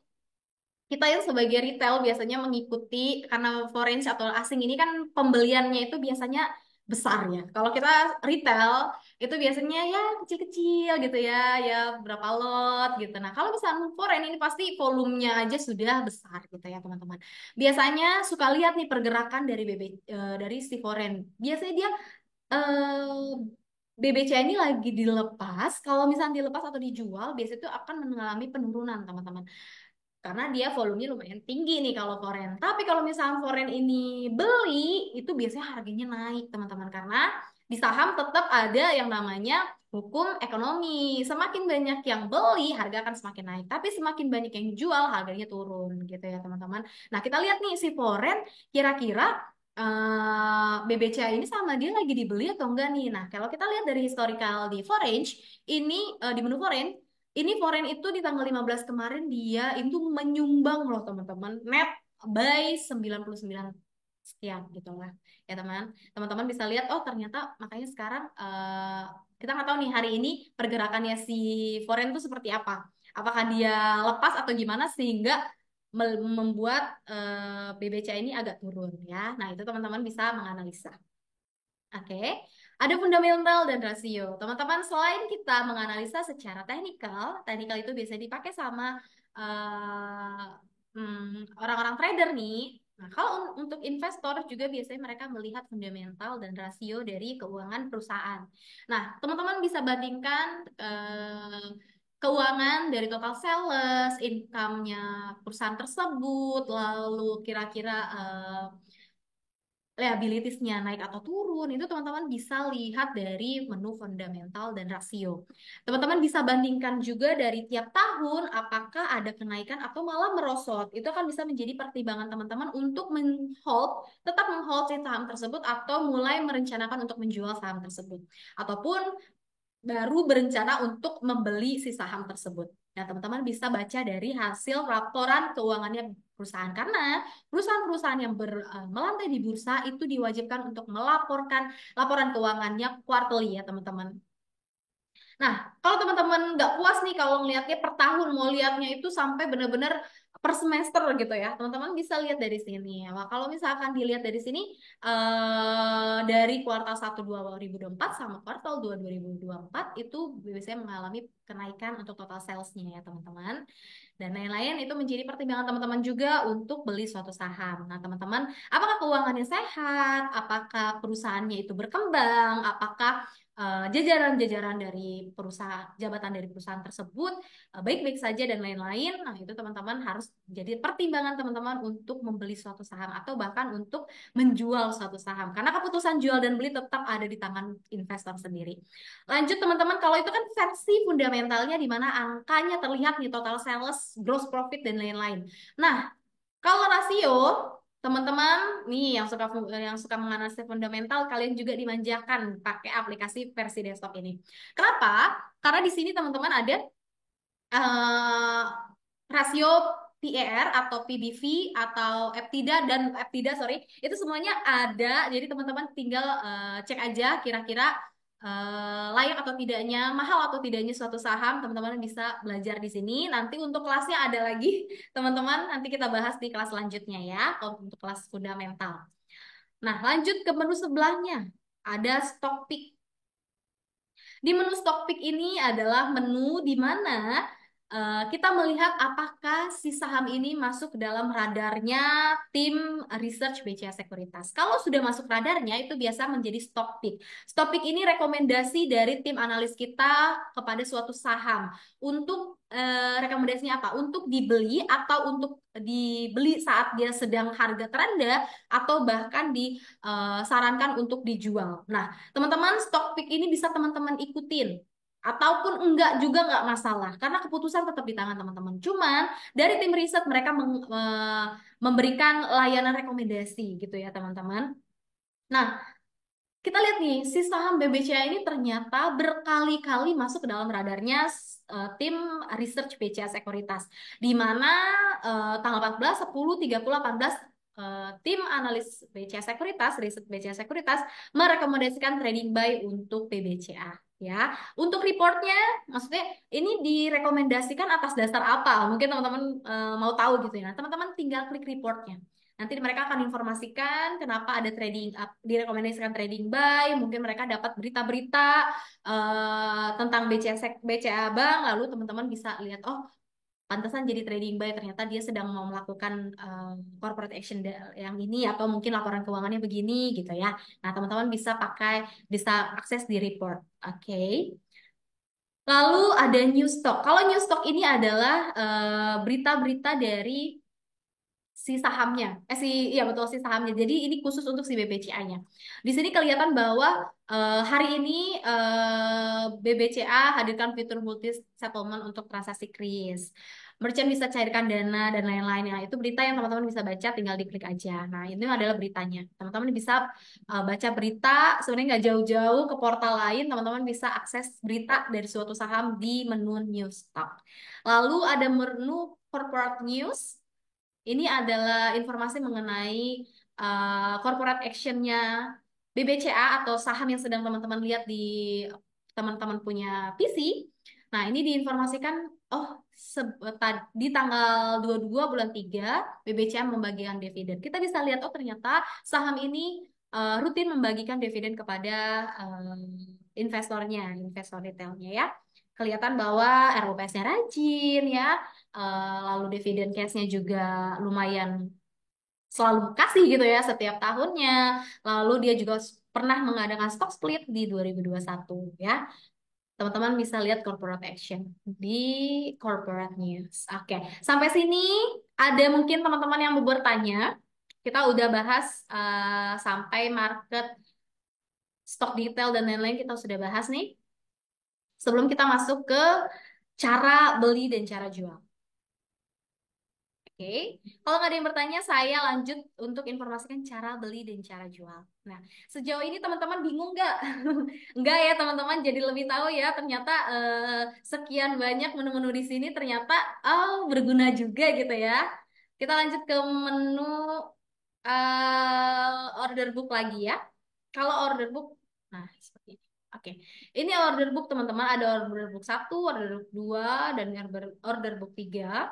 kita yang sebagai retail biasanya mengikuti, karena foreign atau asing ini kan pembeliannya itu biasanya besar ya. Kalau kita retail itu biasanya ya kecil-kecil gitu ya, ya berapa lot gitu. Nah, kalau misalnya foreign ini pasti volumenya aja sudah besar gitu ya, teman-teman. Biasanya suka lihat nih pergerakan dari dari si foreign. Biasanya dia BBC ini lagi dilepas, kalau misalnya dilepas atau dijual, biasanya itu akan mengalami penurunan, teman-teman. Karena dia volumenya lumayan tinggi nih kalau foreign. Tapi kalau misalnya foreign ini beli, itu biasanya harganya naik, teman-teman. Karena di saham tetap ada yang namanya hukum ekonomi. Semakin banyak yang beli, harga akan semakin naik. Tapi semakin banyak yang jual, harganya turun gitu ya, teman-teman. Nah, kita lihat nih si foreign kira-kira BBCA ini sama dia lagi dibeli atau enggak nih. Nah, kalau kita lihat dari historical di Foreign, ini di menu Foreign, ini foreign itu di tanggal 15 kemarin dia itu menyumbang loh teman-teman, net by 99 sekian gitu lah. Ya teman, teman-teman bisa lihat, oh ternyata makanya sekarang kita nggak tahu nih hari ini pergerakannya si foreign itu seperti apa. Apakah dia lepas atau gimana sehingga membuat BBCA ini agak turun ya. Nah, itu teman-teman bisa menganalisa. Oke, ada fundamental dan rasio. Teman-teman, selain kita menganalisa secara teknikal, teknikal itu biasa dipakai sama orang-orang trader nih. Nah, kalau untuk investor juga biasanya mereka melihat fundamental dan rasio dari keuangan perusahaan. Nah, teman-teman bisa bandingkan keuangan dari total sales, income-nya perusahaan tersebut, lalu kira-kira liabilities-nya naik atau turun, itu teman-teman bisa lihat dari menu fundamental dan rasio. Teman-teman bisa bandingkan juga dari tiap tahun apakah ada kenaikan atau malah merosot. Itu akan bisa menjadi pertimbangan teman-teman untuk tetap menghold si saham tersebut atau mulai merencanakan untuk menjual saham tersebut. Ataupun baru berencana untuk membeli si saham tersebut. Nah, teman-teman bisa baca dari hasil laporan keuangannya perusahaan karena perusahaan-perusahaan yang melantai di bursa itu diwajibkan untuk melaporkan laporan keuangannya quarterly ya, teman-teman. Nah, kalau teman-teman nggak puas nih kalau ngelihatnya per tahun, mau lihatnya itu sampai benar-benar per semester gitu ya, teman-teman bisa lihat dari sini. Wah, kalau misalkan dilihat dari sini, dari kuartal 1 2024 sama kuartal 2 2024 itu biasanya mengalami kenaikan untuk total salesnya ya, teman-teman. Dan lain-lain itu menjadi pertimbangan teman-teman juga untuk beli suatu saham. Nah, teman-teman, apakah keuangannya sehat? Apakah perusahaannya itu berkembang? Apakah jajaran-jajaran dari perusahaan, jabatan dari perusahaan tersebut baik-baik saja dan lain-lain. Nah, itu teman-teman harus jadi pertimbangan teman-teman untuk membeli suatu saham atau bahkan untuk menjual suatu saham. Karena keputusan jual dan beli tetap ada di tangan investor sendiri. Lanjut teman-teman, kalau itu kan versi fundamentalnya di mana angkanya terlihat nih total sales, gross profit dan lain-lain. Nah, kalau rasio, teman-teman nih yang suka menganalisis fundamental, kalian juga dimanjakan pakai aplikasi versi desktop ini. Kenapa? Karena di sini teman-teman ada eh, rasio PER atau PBV atau EBITDA dan EBITDA sorry, itu semuanya ada. Jadi teman-teman tinggal cek aja kira-kira layak atau tidaknya, mahal atau tidaknya suatu saham. Teman-teman bisa belajar di sini. Nanti untuk kelasnya ada lagi, teman-teman. Nanti kita bahas di kelas selanjutnya ya, kalau untuk kelas fundamental. Nah, lanjut ke menu sebelahnya. Ada stock pick. Di menu stock pick ini adalah menu di mana kita melihat apakah si saham ini masuk ke dalam radarnya tim research BCA Sekuritas. Kalau sudah masuk radarnya, itu biasa menjadi stock pick. Stock pick ini rekomendasi dari tim analis kita kepada suatu saham untuk rekomendasinya apa? Untuk dibeli atau untuk dibeli saat dia sedang harga terendah atau bahkan disarankan untuk dijual. Nah, teman-teman, stock pick ini bisa teman-teman ikutin ataupun enggak juga enggak masalah karena keputusan tetap di tangan teman-teman. Cuman dari tim riset mereka memberikan layanan rekomendasi gitu ya teman-teman. Nah, kita lihat nih si saham BBCA ini ternyata berkali-kali masuk ke dalam radarnya tim research BCA Sekuritas di mana tanggal 14, 10, 30, 18 tim analis BCA Sekuritas, riset BCA Sekuritas merekomendasikan trading buy untuk PBCA ya. Untuk reportnya, maksudnya ini direkomendasikan atas dasar apa? Mungkin teman-teman mau tahu gitu ya. Teman-teman tinggal klik reportnya. Nanti mereka akan informasikan kenapa ada trading up, direkomendasikan trading buy, mungkin mereka dapat berita-berita tentang BCA Bank, lalu teman-teman bisa lihat, oh pantesan jadi trading buy, ternyata dia sedang mau melakukan corporate action yang ini atau mungkin laporan keuangannya begini gitu ya. Nah, teman-teman bisa akses di report. Oke. Lalu ada new stock. Kalau new stock ini adalah berita-berita dari si sahamnya. Iya betul si sahamnya. Jadi ini khusus untuk si BBCA-nya. Di sini kelihatan bahwa hari ini BBCA hadirkan fitur multi settlement untuk transaksi kris. Merchant bisa cairkan dana dan lain-lain. Nah, itu berita yang teman-teman bisa baca, tinggal diklik aja. Nah, ini adalah beritanya. Teman-teman bisa baca berita, sebenarnya nggak jauh-jauh ke portal lain, teman-teman bisa akses berita dari suatu saham di menu New Stock. Lalu ada menu Corporate News. Ini adalah informasi mengenai corporate actionnya BBCA atau saham yang sedang teman-teman lihat di teman-teman punya PC. Nah, ini diinformasikan, oh, di tanggal 22 bulan 3, BBCA membagikan dividen. Kita bisa lihat, oh ternyata saham ini rutin membagikan dividen kepada investornya, investor retailnya ya. Kelihatan bahwa ROPS-nya rajin ya, lalu dividen cash-nya juga lumayan selalu kasih gitu ya setiap tahunnya. Lalu dia juga pernah mengadakan stock split di 2021 ya. Teman-teman bisa lihat corporate action di corporate news. Oke, sampai sini ada mungkin teman-teman yang mau bertanya. Kita udah bahas sampai market, stock detail dan lain-lain kita sudah bahas nih. Sebelum kita masuk ke cara beli dan cara jual. Oke, kalau nggak ada yang bertanya, saya lanjut untuk informasikan cara beli dan cara jual. Nah, sejauh ini teman-teman bingung nggak? Nggak ya teman-teman, jadi lebih tahu ya ternyata sekian banyak menu-menu di sini ternyata berguna juga gitu ya. Kita lanjut ke menu order book lagi ya. Kalau order book, nah seperti ini. Oke, ini order book teman-teman, ada order book 1, order book 2, dan order book 3.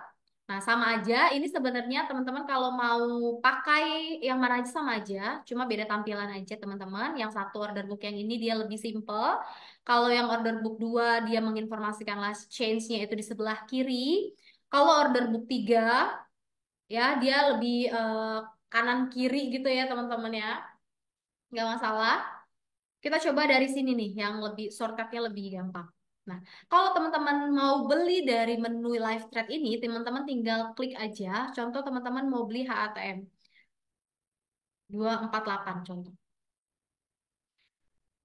Nah, sama aja. Ini sebenarnya teman-teman kalau mau pakai yang mana aja sama aja, cuma beda tampilan aja teman-teman. Yang satu order book yang ini dia lebih simple. Kalau yang order book 2 dia menginformasikan last change-nya itu di sebelah kiri. Kalau order book 3 ya dia lebih kanan kiri gitu ya teman-teman ya. Nggak masalah. Kita coba dari sini nih, yang lebih shortcutnya lebih gampang. Nah, kalau teman-teman mau beli dari menu live trade ini, teman-teman tinggal klik aja. Contoh teman-teman mau beli HATM 248 contoh.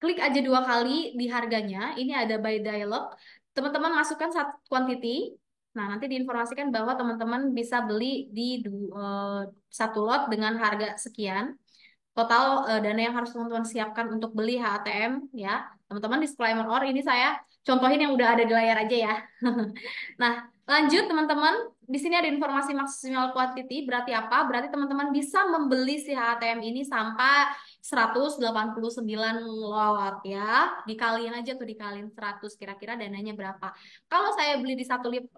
Klik aja 2 kali di harganya. Ini ada buy dialog. Teman-teman masukkan satu quantity. Nah, nanti diinformasikan bahwa teman-teman bisa beli di satu lot dengan harga sekian. Total dana yang harus teman-teman siapkan untuk beli HATM ya. Teman-teman disclaimer or ini saya contohin yang udah ada di layar aja ya. Nah, lanjut teman-teman. Di sini ada informasi maksimal quantity. Berarti apa? Berarti teman-teman bisa membeli si HATM ini sampai 189 lot ya. Dikaliin aja tuh, dikaliin 100 kira-kira dananya berapa. Kalau saya beli di 189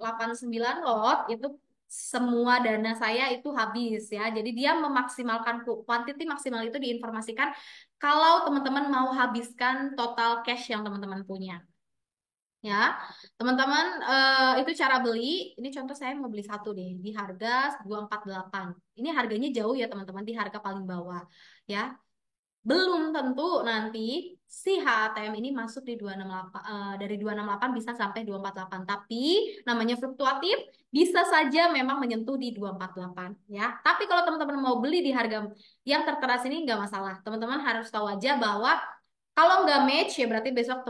lot itu semua dana saya itu habis ya. Jadi dia memaksimalkan quantity maksimal itu diinformasikan kalau teman-teman mau habiskan total cash yang teman-teman punya. Ya, teman-teman, itu cara beli. Ini contoh saya mau beli satu deh di harga 248. Ini harganya jauh ya teman-teman, di harga paling bawah. Ya, belum tentu nanti si HATM ini masuk di 268, dari 268 bisa sampai 248. Tapi namanya fluktuatif, bisa saja memang menyentuh di 248 ya. Tapi kalau teman-teman mau beli di harga yang tertera sini nggak masalah. Teman-teman harus tahu aja bahwa kalau nggak match ya berarti besok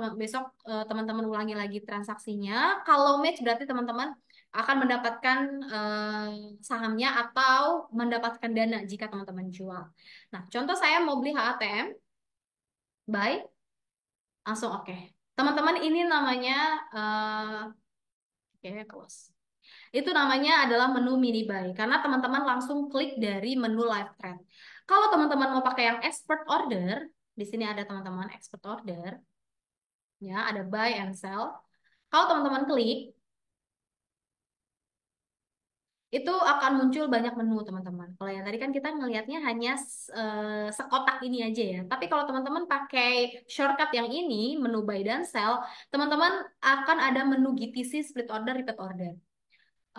teman-teman ulangi lagi transaksinya. Kalau match berarti teman-teman akan mendapatkan sahamnya atau mendapatkan dana jika teman-teman jual. Nah, contoh saya mau beli HATM, buy, langsung oke. Teman-teman ini namanya, oke, close. Itu namanya adalah menu mini buy, karena teman-teman langsung klik dari menu live trade. Kalau teman-teman mau pakai yang expert order, di sini ada teman-teman expert order, ya, ada buy and sell. Kalau teman-teman klik, itu akan muncul banyak menu teman-teman. Kalau yang tadi kan kita ngelihatnya hanya sekotak ini aja ya. Tapi kalau teman-teman pakai shortcut yang ini, menu buy dan sell, teman-teman akan ada menu GTC, split order, repeat order.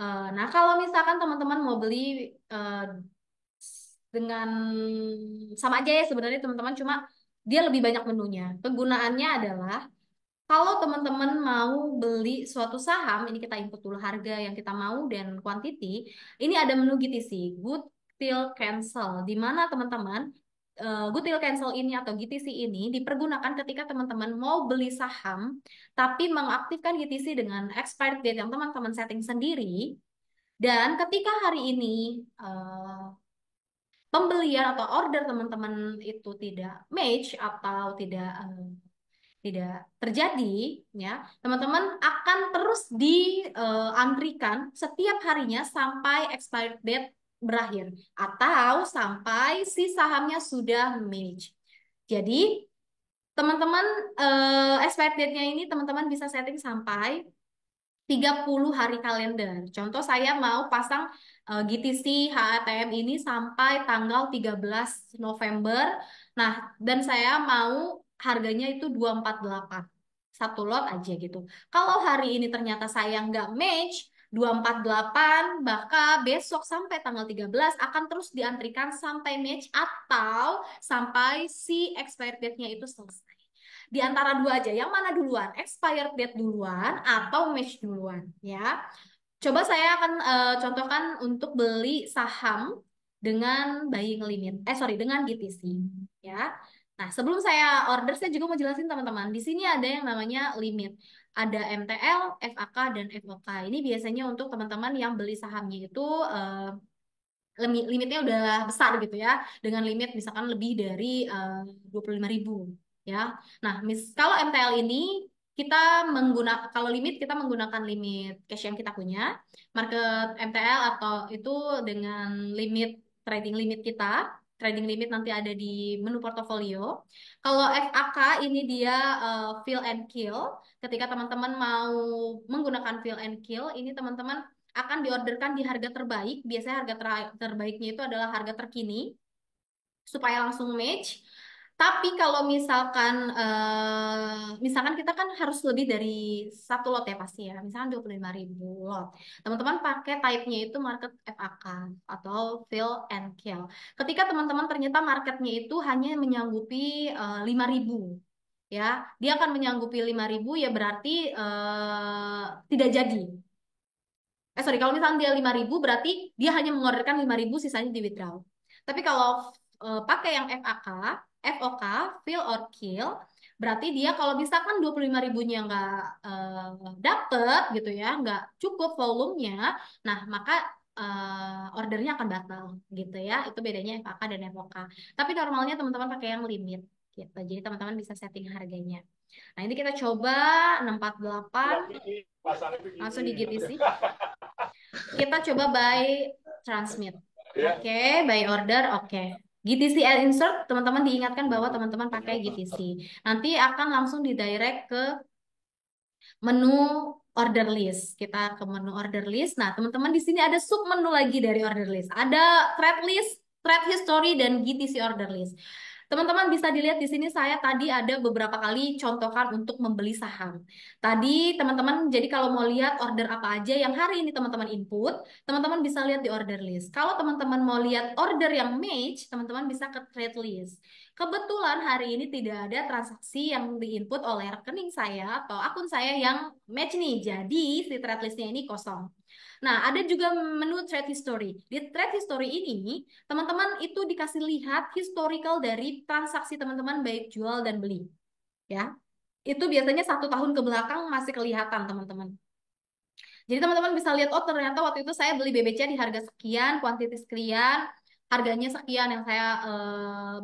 Nah, kalau misalkan teman-teman mau beli eh, dengan sama aja ya sebenarnya teman-teman, cuma dia lebih banyak menunya. Kegunaannya adalah kalau teman-teman mau beli suatu saham, ini kita input dulu harga yang kita mau dan quantity. Ini ada menu GTC, Good Till Cancel, di mana teman-teman Good Till Cancel ini atau GTC ini dipergunakan ketika teman-teman mau beli saham, tapi mengaktifkan GTC dengan expired date yang teman-teman setting sendiri. Dan ketika hari ini pembelian atau order teman-teman itu tidak match atau tidak terjadi, ya, teman-teman akan terus diantrikan setiap harinya sampai expired date berakhir atau sampai si sahamnya sudah match. Jadi, teman-teman expired date-nya ini teman-teman bisa setting sampai 30 hari kalender. Contoh saya mau pasang GTC HATM ini sampai tanggal 13 November. Nah, dan saya mau harganya itu 248. Satu lot aja gitu. Kalau hari ini ternyata saya nggak match 248, maka besok sampai tanggal 13 akan terus diantrikan sampai match atau sampai si expired date-nya itu selesai. Di antara dua aja, yang mana duluan? Expired date duluan atau match duluan, ya. Coba saya akan contohkan untuk beli saham dengan buying limit. Sorry, dengan GTC, ya. Nah, sebelum saya order, saya juga mau jelasin teman-teman. Di sini ada yang namanya limit. Ada MTL, FAK, dan FOK. Ini biasanya untuk teman-teman yang beli sahamnya itu limitnya udah besar gitu ya, dengan limit misalkan lebih dari 25.000 ya. Nah, kalau MTL ini kita menggunakan, kalau limit kita menggunakan limit cash yang kita punya, market MTL atau itu dengan limit trading limit kita. Trading limit nanti ada di menu portofolio. Kalau FAK ini dia fill and kill. Ketika teman-teman mau menggunakan fill and kill, ini teman-teman akan diorderkan di harga terbaik. Biasanya harga terbaiknya itu adalah harga terkini supaya langsung match. Tapi kalau misalkan kita kan harus lebih dari satu lot ya pasti ya. Misalkan 25.000 lot. Teman-teman pakai type-nya itu market FAK atau fill and kill. Ketika teman-teman ternyata marketnya itu hanya menyanggupi 5.000 ya, dia akan menyanggupi 5.000 ya berarti tidak jadi. Sorry, kalau misalnya dia 5.000 berarti dia hanya mengorderkan 5.000 sisanya di withdraw. Tapi kalau pakai yang FAK, FOK, fill or kill, berarti dia kalau misalkan 25.000-nya nggak dapet gitu ya, nggak cukup volumenya, nah maka ordernya akan batal gitu ya. Itu bedanya FAK dan FOK. Tapi normalnya teman-teman pakai yang limit gitu. Jadi teman-teman bisa setting harganya. Nah, ini kita coba 648 langsung digigit sih. Kita coba by transmit. Oke, by order, oke. GTC and insert, teman-teman diingatkan bahwa teman-teman pakai GTC. Nanti akan langsung didirect ke menu order list. Kita ke menu order list. Nah, teman-teman di sini ada sub menu lagi dari order list. Ada trade list, trade history, dan GTC order list. Teman-teman bisa dilihat di sini saya tadi ada beberapa kali contohkan untuk membeli saham. Tadi teman-teman jadi kalau mau lihat order apa aja yang hari ini teman-teman input, teman-teman bisa lihat di order list. Kalau teman-teman mau lihat order yang match, teman-teman bisa ke trade list. Kebetulan hari ini tidak ada transaksi yang diinput oleh rekening saya atau akun saya yang match nih. Jadi si trade listnya ini kosong. Nah, ada juga menu trade history. Di trade history ini, teman-teman itu dikasih lihat historical dari transaksi teman-teman baik jual dan beli. Ya, itu biasanya 1 tahun ke belakang masih kelihatan teman-teman. Jadi teman-teman bisa lihat, oh ternyata waktu itu saya beli BBC di harga sekian, kuantiti sekian, harganya sekian yang saya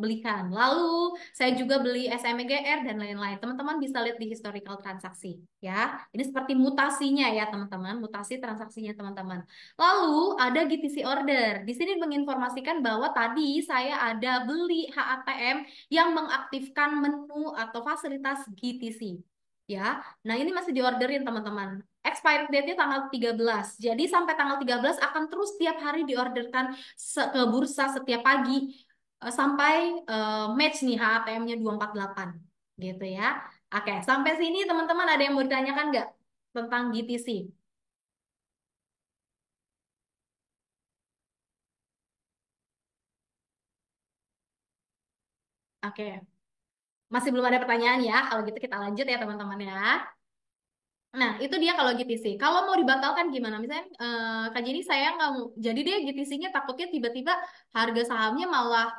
belikan. Lalu saya juga beli SMGR dan lain-lain. Teman-teman bisa lihat di historical transaksi, ya. Ini seperti mutasinya ya teman-teman, mutasi transaksinya teman-teman. Lalu ada GTC order. Di sini menginformasikan bahwa tadi saya ada beli HATM yang mengaktifkan menu atau fasilitas GTC. Ya, nah ini masih diorderin teman-teman. Expired date-nya tanggal 13. Jadi sampai tanggal 13 akan terus tiap hari diorderkan ke bursa setiap pagi sampai match nih HATM-nya 248 gitu ya. Oke, sampai sini teman-teman ada yang mau ditanyakan nggak tentang GTC? Oke, masih belum ada pertanyaan ya. Kalau gitu kita lanjut ya teman-teman ya. Nah, itu dia kalau GTC. Kalau mau dibatalkan gimana? Misalnya, Kak Jenny saya nggak mau, jadi dia GTC-nya takutnya tiba-tiba harga sahamnya malah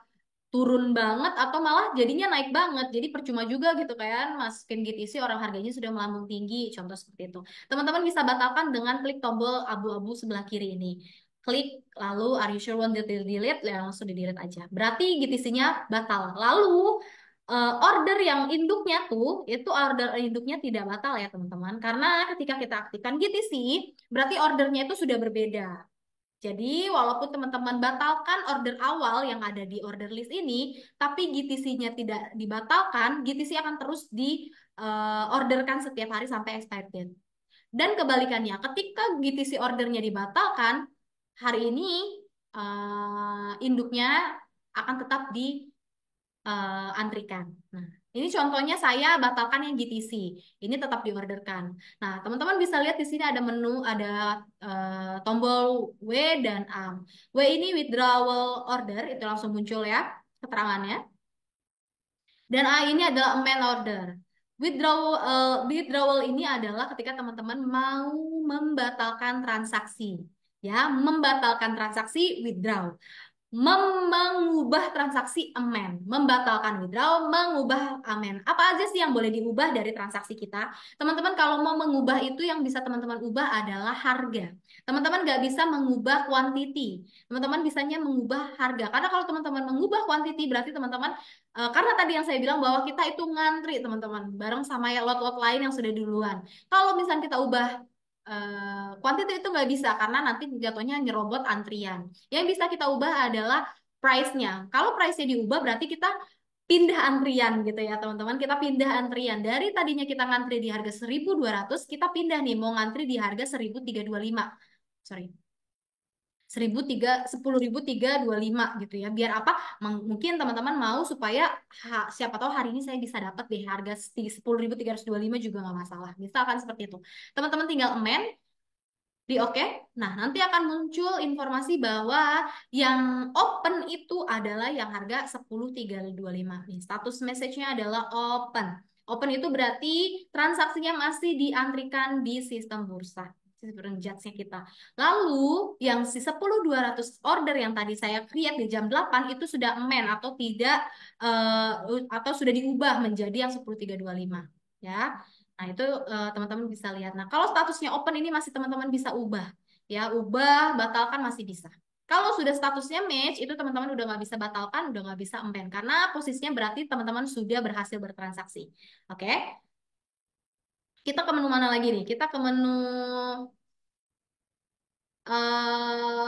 turun banget atau malah jadinya naik banget. Jadi percuma juga gitu kan masukin GTC orang harganya sudah melambung tinggi. Contoh seperti itu. Teman-teman bisa batalkan dengan klik tombol abu-abu sebelah kiri ini. Klik lalu are you sure want to delete ya langsung di delete aja. Berarti GTC-nya batal. Lalu order yang induknya tuh itu order induknya tidak batal ya teman-teman. Karena ketika kita aktifkan GTC berarti ordernya itu sudah berbeda. Jadi, walaupun teman-teman batalkan order awal yang ada di order list ini, tapi GTC-nya tidak dibatalkan, GTC akan terus diorderkan setiap hari sampai expired date. Dan kebalikannya, ketika GTC ordernya dibatalkan, hari ini induknya akan tetap diantrikan. Nah, ini contohnya saya batalkan yang GTC. Ini tetap diorderkan. Nah, teman-teman bisa lihat di sini ada menu, ada tombol W dan A. W ini withdrawal order, itu langsung muncul ya keterangannya. Dan A ini adalah amend order. Withdrawal ini adalah ketika teman-teman mau membatalkan transaksi. Ya, membatalkan transaksi withdraw. Mengubah transaksi amen, membatalkan withdraw, mengubah amen. Apa aja sih yang boleh diubah dari transaksi kita? Teman-teman kalau mau mengubah itu yang bisa teman-teman ubah adalah harga. Teman-teman nggak bisa mengubah quantity. Teman-teman bisanya mengubah harga. Karena kalau teman-teman mengubah quantity berarti teman-teman karena tadi yang saya bilang bahwa kita itu ngantri teman-teman bareng sama ya lot-lot lain yang sudah duluan. Kalau misalnya kita ubah quantity itu nggak bisa karena nanti jatuhnya nyerobot antrian. Yang bisa kita ubah adalah price-nya. Kalau price-nya diubah berarti kita pindah antrian gitu ya teman-teman. Kita pindah antrian. Dari tadinya kita ngantri di harga 1.200, kita pindah nih mau ngantri di harga 1.325. Sorry. 10.325 gitu ya. Biar apa? Mungkin teman-teman mau supaya siapa tahu hari ini saya bisa dapat deh harga 10.325 juga nggak masalah. Misalkan seperti itu. Teman-teman tinggal amend di oke. Nah, nanti akan muncul informasi bahwa yang open itu adalah yang harga 10.325 nih. Status message-nya adalah open. Open itu berarti transaksinya masih diantrikan di sistem bursa. Sistem judge-nya kita. Lalu yang si 10.200 order yang tadi saya create di jam 8 itu sudah amend atau tidak atau sudah diubah menjadi yang 10.325 ya. Nah, itu teman-teman bisa lihat. Nah, kalau statusnya open ini masih teman-teman bisa ubah. Ya, ubah, batalkan masih bisa. Kalau sudah statusnya match, itu teman-teman udah nggak bisa batalkan, udah nggak bisa amend. Karena posisinya berarti teman-teman sudah berhasil bertransaksi. Oke, kita ke menu mana lagi nih? Kita ke menu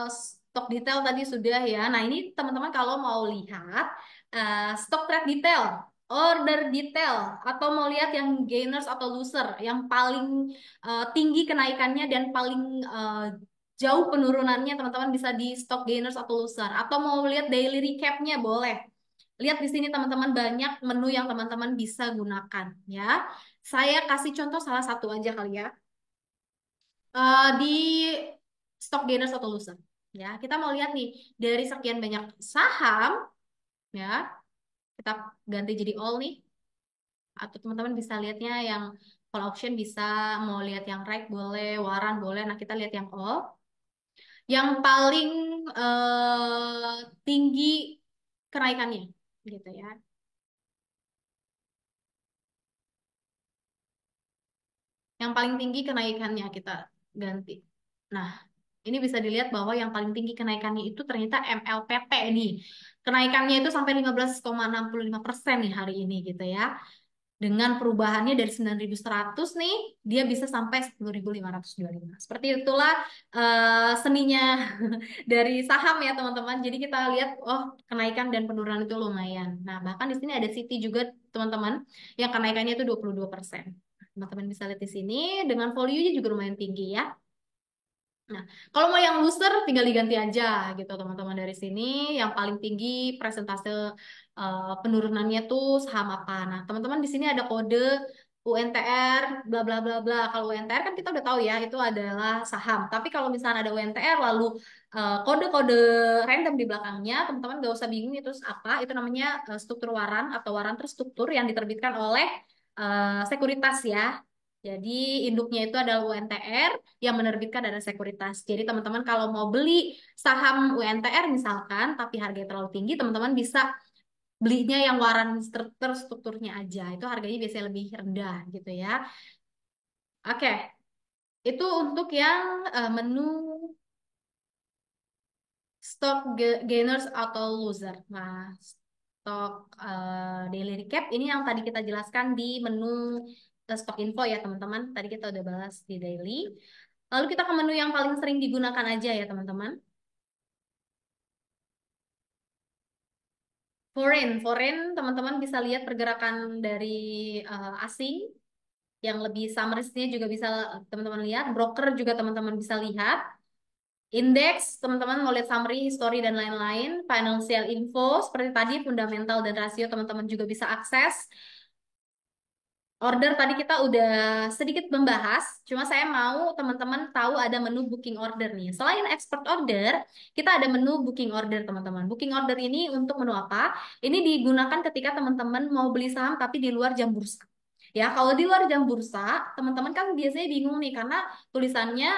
stok detail tadi sudah ya. Nah, ini teman-teman kalau mau lihat stok trade detail, order detail, atau mau lihat yang gainers atau loser, yang paling tinggi kenaikannya dan paling jauh penurunannya, teman-teman bisa di stok gainers atau loser. Atau mau lihat daily recapnya boleh. Lihat di sini teman-teman banyak menu yang teman-teman bisa gunakan ya. Saya kasih contoh salah satu aja kali ya. Di stock gainers atau loser. Ya, kita mau lihat nih dari sekian banyak saham ya, kita ganti jadi all nih. Atau teman-teman bisa lihatnya yang call option bisa, mau lihat yang right boleh, waran boleh. Nah, kita lihat yang all. Yang paling tinggi kenaikannya gitu ya. Yang paling tinggi kenaikannya kita ganti. Nah, ini bisa dilihat bahwa yang paling tinggi kenaikannya itu ternyata MLPT nih. Kenaikannya itu sampai 15,65% nih hari ini gitu ya. Dengan perubahannya dari 9.100 nih, dia bisa sampai 10.525. Seperti itulah seninya dari saham ya teman-teman. Jadi kita lihat, oh kenaikan dan penurunan itu lumayan. Nah, bahkan di sini ada Citi juga teman-teman, yang kenaikannya itu 22%. Teman-teman bisa lihat di sini, dengan volume-nya juga lumayan tinggi ya. Nah, kalau mau yang loser tinggal diganti aja gitu teman-teman dari sini. Yang paling tinggi presentase penurunannya tuh saham apa. Nah, teman-teman di sini ada kode UNTR bla bla bla bla. Kalau UNTR kan kita udah tahu ya itu adalah saham. Tapi kalau misalnya ada UNTR lalu kode-kode random di belakangnya, teman-teman gak usah bingung itu apa. Itu namanya struktur waran atau waran terstruktur yang diterbitkan oleh sekuritas ya. Jadi induknya itu adalah UNTR yang menerbitkan dana sekuritas. Jadi teman-teman kalau mau beli saham UNTR misalkan, tapi harganya terlalu tinggi, teman-teman bisa belinya yang waran terstrukturnya aja. Itu harganya biasanya lebih rendah gitu ya. Oke, itu untuk yang menu stock gainers atau loser. Nah, stok daily recap ini yang tadi kita jelaskan di menu stock info ya teman-teman. Tadi kita udah bahas di daily. Lalu kita ke menu yang paling sering digunakan aja ya teman-teman. Foreign teman-teman bisa lihat pergerakan dari asing yang lebih summaries-nya juga bisa teman-teman lihat. Broker juga teman-teman bisa lihat. Indeks, teman-teman mau lihat summary, history, dan lain-lain. Financial info, seperti tadi, fundamental dan rasio teman-teman juga bisa akses. Order tadi kita udah sedikit membahas, cuma saya mau teman-teman tahu ada menu booking order nih. Selain expert order, kita ada menu booking order teman-teman. Booking order ini untuk menu apa? Ini digunakan ketika teman-teman mau beli saham tapi di luar jam bursa. Ya, kalau di luar jam bursa, teman-teman kan biasanya bingung nih karena tulisannya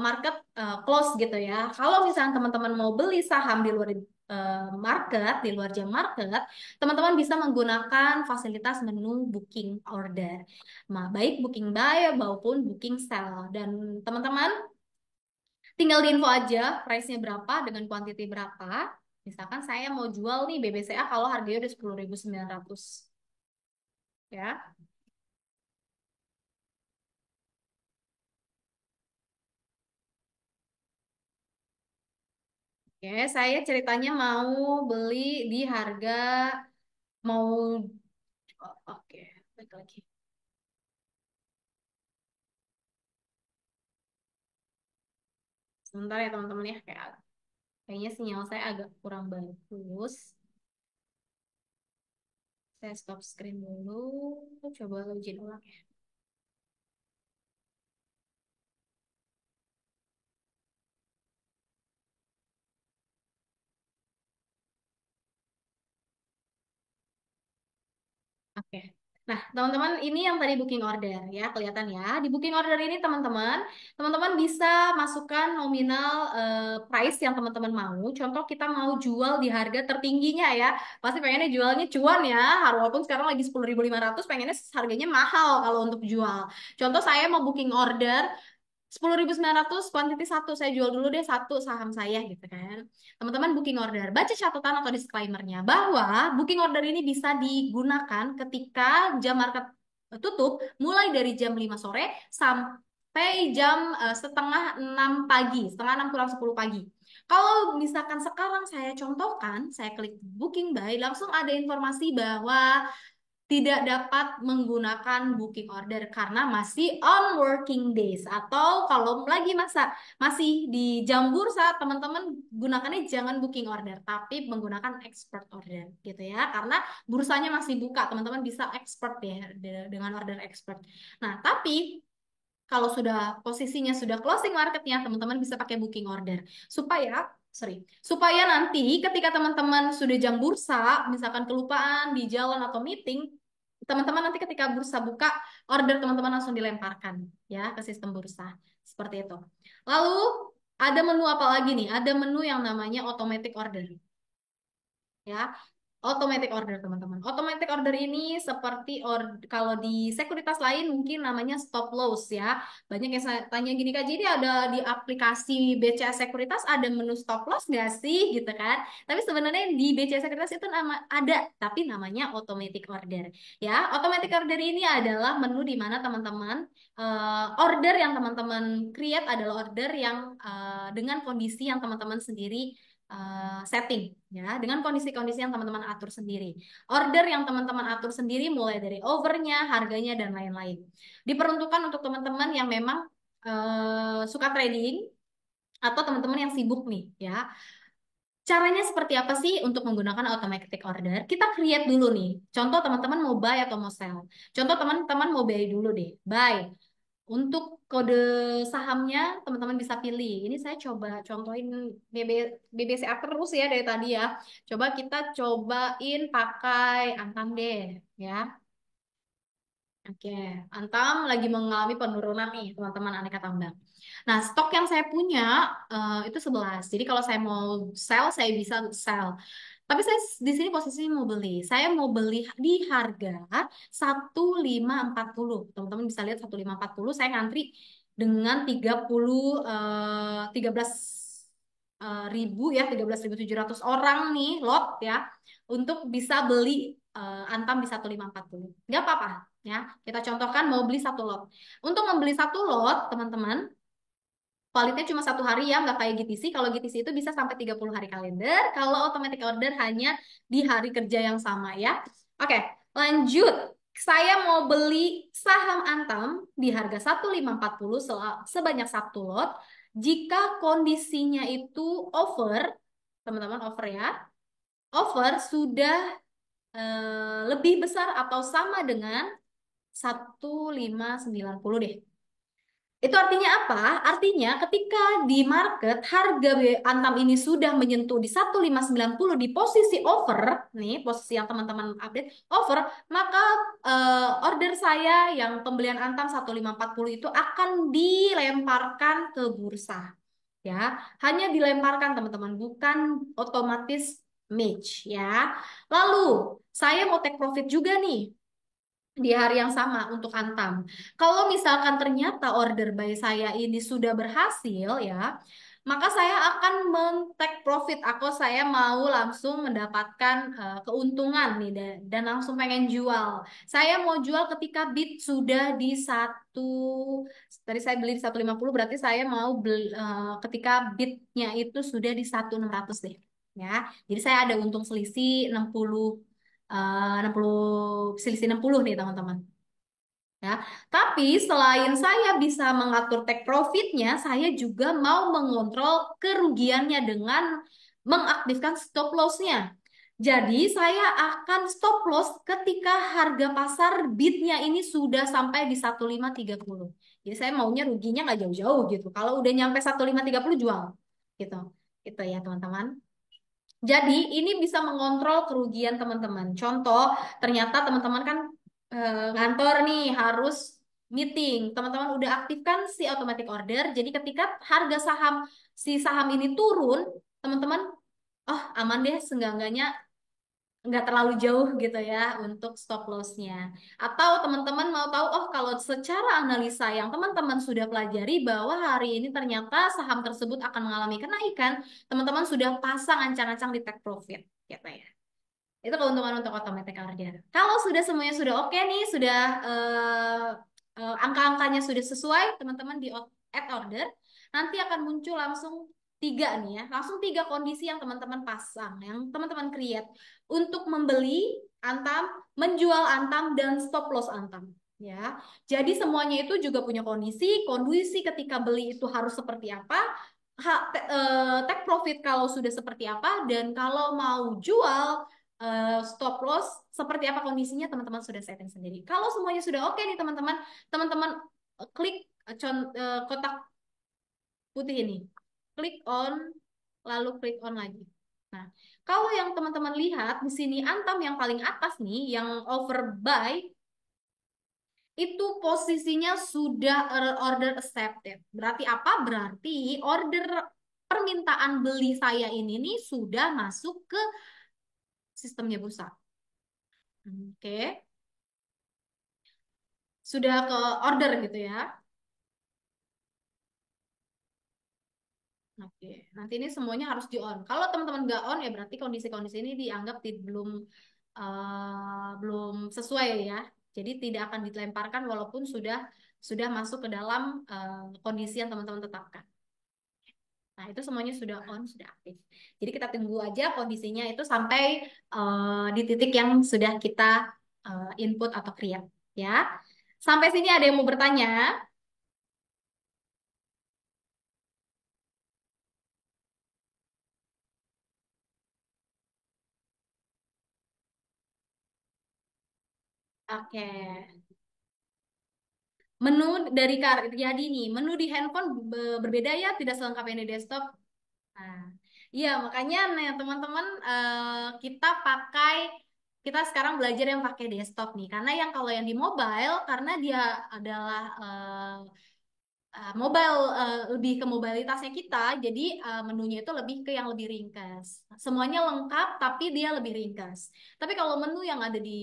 market close gitu ya. Kalau misalnya teman-teman mau beli saham di luar market, di luar jam market, teman-teman bisa menggunakan fasilitas menu booking order. Nah, baik booking buy maupun booking sell. Dan teman-teman tinggal di info aja price-nya berapa dengan quantity berapa. Misalkan saya mau jual nih BBCA kalau harganya udah 10.900 ya. Oke, saya ceritanya mau beli di harga mau oke, baik lagi. Sebentar ya teman-teman ya kayaknya sinyal saya agak kurang bagus. Saya stop screen dulu. Coba login ulang ya. Oke. Nah, teman-teman, ini yang tadi booking order ya, kelihatan ya. Di booking order ini teman-teman bisa masukkan nominal price yang teman-teman mau. Contoh kita mau jual di harga tertingginya ya. Pasti pengennya jualnya cuan ya. Walaupun sekarang lagi 10.500, pengennya harganya mahal kalau untuk jual. Contoh saya mau booking order 10.900 kuantiti satu, saya jual dulu deh satu saham saya gitu kan. Teman-teman booking order, baca catatan atau disclaimer-nya bahwa booking order ini bisa digunakan ketika jam market tutup mulai dari jam 5 sore sampai jam setengah 6 pagi, setengah 6 kurang 10 pagi. Kalau misalkan sekarang saya contohkan, saya klik booking buy, langsung ada informasi bahwa tidak dapat menggunakan booking order karena masih on working days, atau kalau lagi masih di jam bursa, teman-teman gunakannya jangan booking order tapi menggunakan expert order gitu ya, karena bursanya masih buka, teman-teman bisa expert ya dengan order expert. Nah, tapi kalau sudah posisinya sudah closing marketnya, teman-teman bisa pakai booking order supaya nanti ketika teman-teman sudah jam bursa, misalkan kelupaan di jalan atau meeting, teman-teman nanti ketika bursa buka, order teman-teman langsung dilemparkan ya ke sistem bursa. Seperti itu. Lalu ada menu apa lagi nih? Ada menu yang namanya automatic order. Ya, automatic order teman-teman. Automatic order ini seperti kalau di sekuritas lain mungkin namanya stop loss ya. Banyak yang saya tanya gini Kak, jadi ada di aplikasi BCA Sekuritas ada menu stop loss nggak sih gitu kan? Tapi sebenarnya di BCA Sekuritas itu ada, tapi namanya automatic order. Ya, automatic order ini adalah menu di mana teman-teman order yang teman-teman create adalah order yang dengan kondisi yang teman-teman sendiri setting ya, dengan kondisi-kondisi yang teman-teman atur sendiri. Order yang teman-teman atur sendiri mulai dari overnya, harganya dan lain-lain. Diperuntukkan untuk teman-teman yang memang suka trading atau teman-teman yang sibuk nih ya. Caranya seperti apa sih untuk menggunakan automatic order? Kita create dulu nih. Contoh teman-teman mau buy atau mau sell. Contoh teman-teman mau buy dulu deh. Buy. Untuk kode sahamnya teman-teman bisa pilih. Ini saya coba contohin BBCA terus ya dari tadi ya. Coba kita cobain pakai Antam deh ya. Oke, Antam lagi mengalami penurunan nih teman-teman aneka tambang. Nah, stok yang saya punya itu 11. Jadi kalau saya mau sell, saya bisa sell. Tapi saya di sini posisinya mau beli. Saya mau beli di harga 1540. Teman-teman bisa lihat 1540. Saya ngantri dengan 13 ribu ya, 13.700 orang nih lot ya untuk bisa beli Antam di 1540. Nggak apa-apa ya. Kita contohkan mau beli satu lot. Untuk membeli satu lot, teman-teman, validnya cuma 1 hari ya, nggak kayak GTC. Kalau GTC itu bisa sampai 30 hari kalender. Kalau automatic order hanya di hari kerja yang sama ya. Oke, lanjut. Saya mau beli saham Antam di harga 1540 sebanyak satu lot. Jika kondisinya itu over, teman-teman over ya, over sudah lebih besar atau sama dengan 1590 deh. Itu artinya apa? Artinya ketika di market harga Antam ini sudah menyentuh di 1590 di posisi over, nih posisi yang teman-teman update over, maka order saya yang pembelian Antam 1540 itu akan dilemparkan ke bursa. Ya, hanya dilemparkan teman-teman, bukan otomatis match ya. Lalu, saya mau take profit juga nih di hari yang sama untuk Antam. Kalau misalkan ternyata order buy saya ini sudah berhasil ya, maka saya akan men-take profit. Saya mau langsung mendapatkan keuntungan nih dan langsung pengen jual. Saya mau jual ketika bid sudah di tadi saya beli di 150, berarti saya mau beli ketika bidnya itu sudah di 1.600 deh. Ya, jadi saya ada untung selisih 60 selisih 60 nih teman-teman. Ya, tapi selain saya bisa mengatur take profitnya, saya juga mau mengontrol kerugiannya dengan mengaktifkan stop loss-nya. Jadi saya akan stop loss ketika harga pasar bidnya ini sudah sampai di 1530. Jadi saya maunya ruginya nggak jauh-jauh gitu. Kalau udah nyampe 1530 jual. Gitu. Gitu ya teman-teman. Jadi ini bisa mengontrol kerugian teman-teman. Contoh, ternyata teman-teman kan ngantor nih harus meeting. Teman-teman udah aktifkan si automatic order. Jadi ketika harga saham ini turun, teman-teman, oh aman deh, seenggak-enggaknya nggak terlalu jauh gitu ya untuk stop loss-nya. Atau teman-teman mau tahu, oh kalau secara analisa yang teman-teman sudah pelajari bahwa hari ini ternyata saham tersebut akan mengalami kenaikan, teman-teman sudah pasang ancang-ancang di take profit gitu ya. Itu keuntungan untuk automatic order. Kalau sudah semuanya sudah oke nih, sudah angka-angkanya sudah sesuai, teman-teman di add order, nanti akan muncul langsung tiga nih ya, langsung tiga kondisi yang teman-teman pasang, yang teman-teman create untuk membeli Antam menjual Antam dan stop loss Antam. Ya, jadi semuanya itu juga punya kondisi. Kondisi ketika beli itu harus seperti apa, take profit kalau sudah seperti apa, dan kalau mau jual stop loss seperti apa kondisinya teman-teman sudah setting sendiri. Kalau semuanya sudah oke nih teman-teman, teman-teman klik kotak putih ini, klik on, lalu klik on lagi. Nah, kalau yang teman-teman lihat di sini Antam yang paling atas nih, yang overbuy itu posisinya sudah order accepted. Berarti apa? Berarti order permintaan beli saya ini nih sudah masuk ke sistemnya bursa. Oke, sudah ke order gitu ya. Oke, nanti ini semuanya harus di on. Kalau teman-teman nggak on ya berarti kondisi-kondisi ini dianggap belum sesuai ya. Jadi tidak akan dilemparkan walaupun sudah masuk ke dalam kondisi yang teman-teman tetapkan. Nah, itu semuanya sudah on, sudah aktif. Jadi kita tunggu aja kondisinya itu sampai di titik yang sudah kita input atau create ya. Sampai sini ada yang mau bertanya? Oke. Menu dari jadi nih, menu di handphone berbeda ya, tidak selengkap yang di desktop. Nah, iya makanya nih teman-teman kita sekarang belajar yang pakai desktop nih, karena yang kalau yang di mobile karena dia adalah mobile lebih ke mobilitasnya kita, jadi menunya itu lebih ke yang lebih ringkas. Semuanya lengkap, tapi dia lebih ringkas. Tapi kalau menu yang ada di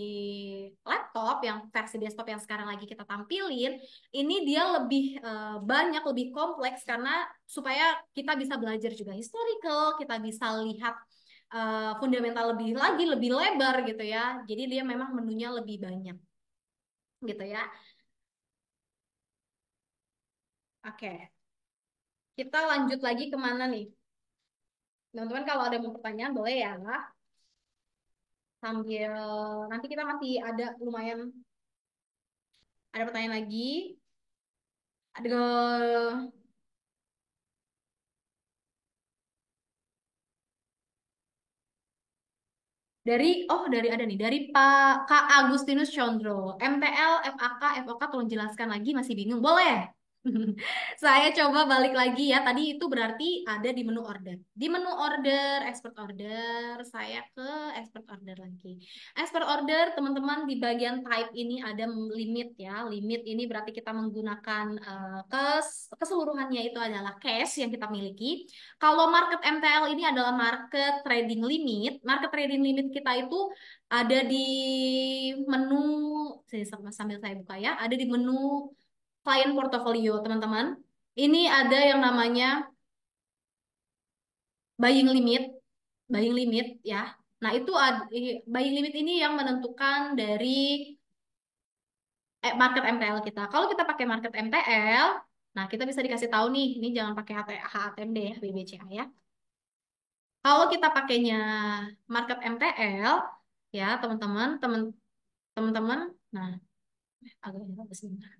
laptop, yang versi desktop yang sekarang lagi kita tampilin, ini dia lebih banyak, lebih kompleks karena supaya kita bisa belajar juga historical, kita bisa lihat fundamental lebih lagi, lebih lebar gitu ya. Jadi dia memang menunya lebih banyak gitu ya. Oke, kita lanjut lagi kemana nih? Teman-teman kalau ada mau pertanyaan boleh ya sambil nanti kita masih ada lumayan ada pertanyaan lagi. Ada dari ada nih dari Pak Kak Agustinus Condro. MTL, FAK, FOK tolong jelaskan lagi masih bingung. Boleh? Saya coba balik lagi ya. Tadi itu berarti ada di menu order. Di menu order, expert order, saya ke expert order lagi. Expert order, teman-teman di bagian type ini ada limit ya. Limit ini berarti kita menggunakan keseluruhannya itu adalah cash yang kita miliki. Kalau market MTL ini adalah market trading limit. Market trading limit kita itu ada di menu, sambil saya buka ya, ada di menu client portfolio, teman-teman. Ini ada yang namanya buying limit, buying limit ya. Nah, buying limit ini yang menentukan dari market MTL kita. Kalau kita pakai market MTL, nah kita bisa dikasih tahu nih, ini jangan pakai HATMD ya, BBCA ya. Kalau kita pakainya market MTL, ya teman-teman, teman-teman, nah agak sebentar.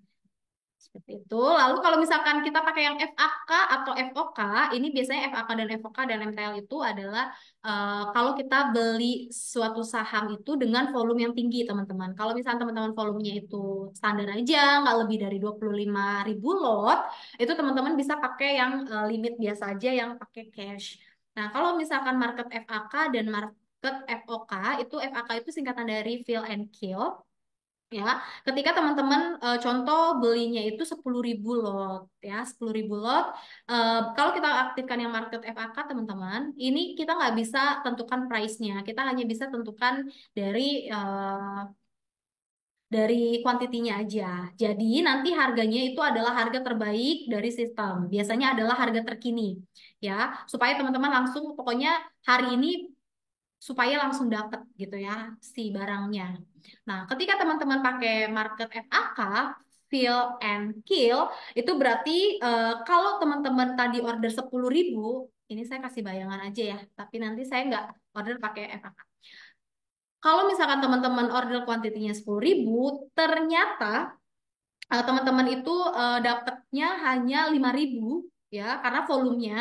Seperti itu. Lalu kalau misalkan kita pakai yang FAK atau FOK, ini biasanya FAK dan FOK dan MTL itu adalah kalau kita beli suatu saham itu dengan volume yang tinggi, teman-teman. Kalau misalkan teman-teman volumenya itu standar aja, nggak lebih dari 25.000 lot, itu teman-teman bisa pakai yang limit biasa aja yang pakai cash. Nah, kalau misalkan market FAK dan market FOK, itu FAK itu singkatan dari fill and kill. Ya, ketika teman-teman contoh belinya itu 10.000 lot ya, 10.000 lot. Kalau kita aktifkan yang market FAK teman-teman, ini kita nggak bisa tentukan price-nya. Kita hanya bisa tentukan dari dari kuantitinya aja. Jadi nanti harganya itu adalah harga terbaik dari sistem. Biasanya adalah harga terkini. Ya, supaya teman-teman langsung pokoknya hari ini supaya langsung dapat gitu ya si barangnya. Nah, ketika teman-teman pakai market FAK, fill and kill, itu berarti kalau teman-teman tadi order 10.000, ini saya kasih bayangan aja ya, tapi nanti saya nggak order pakai FAK. Kalau misalkan teman-teman order kuantitinya 10.000, ternyata teman-teman itu dapatnya hanya 5.000 ya, karena volumenya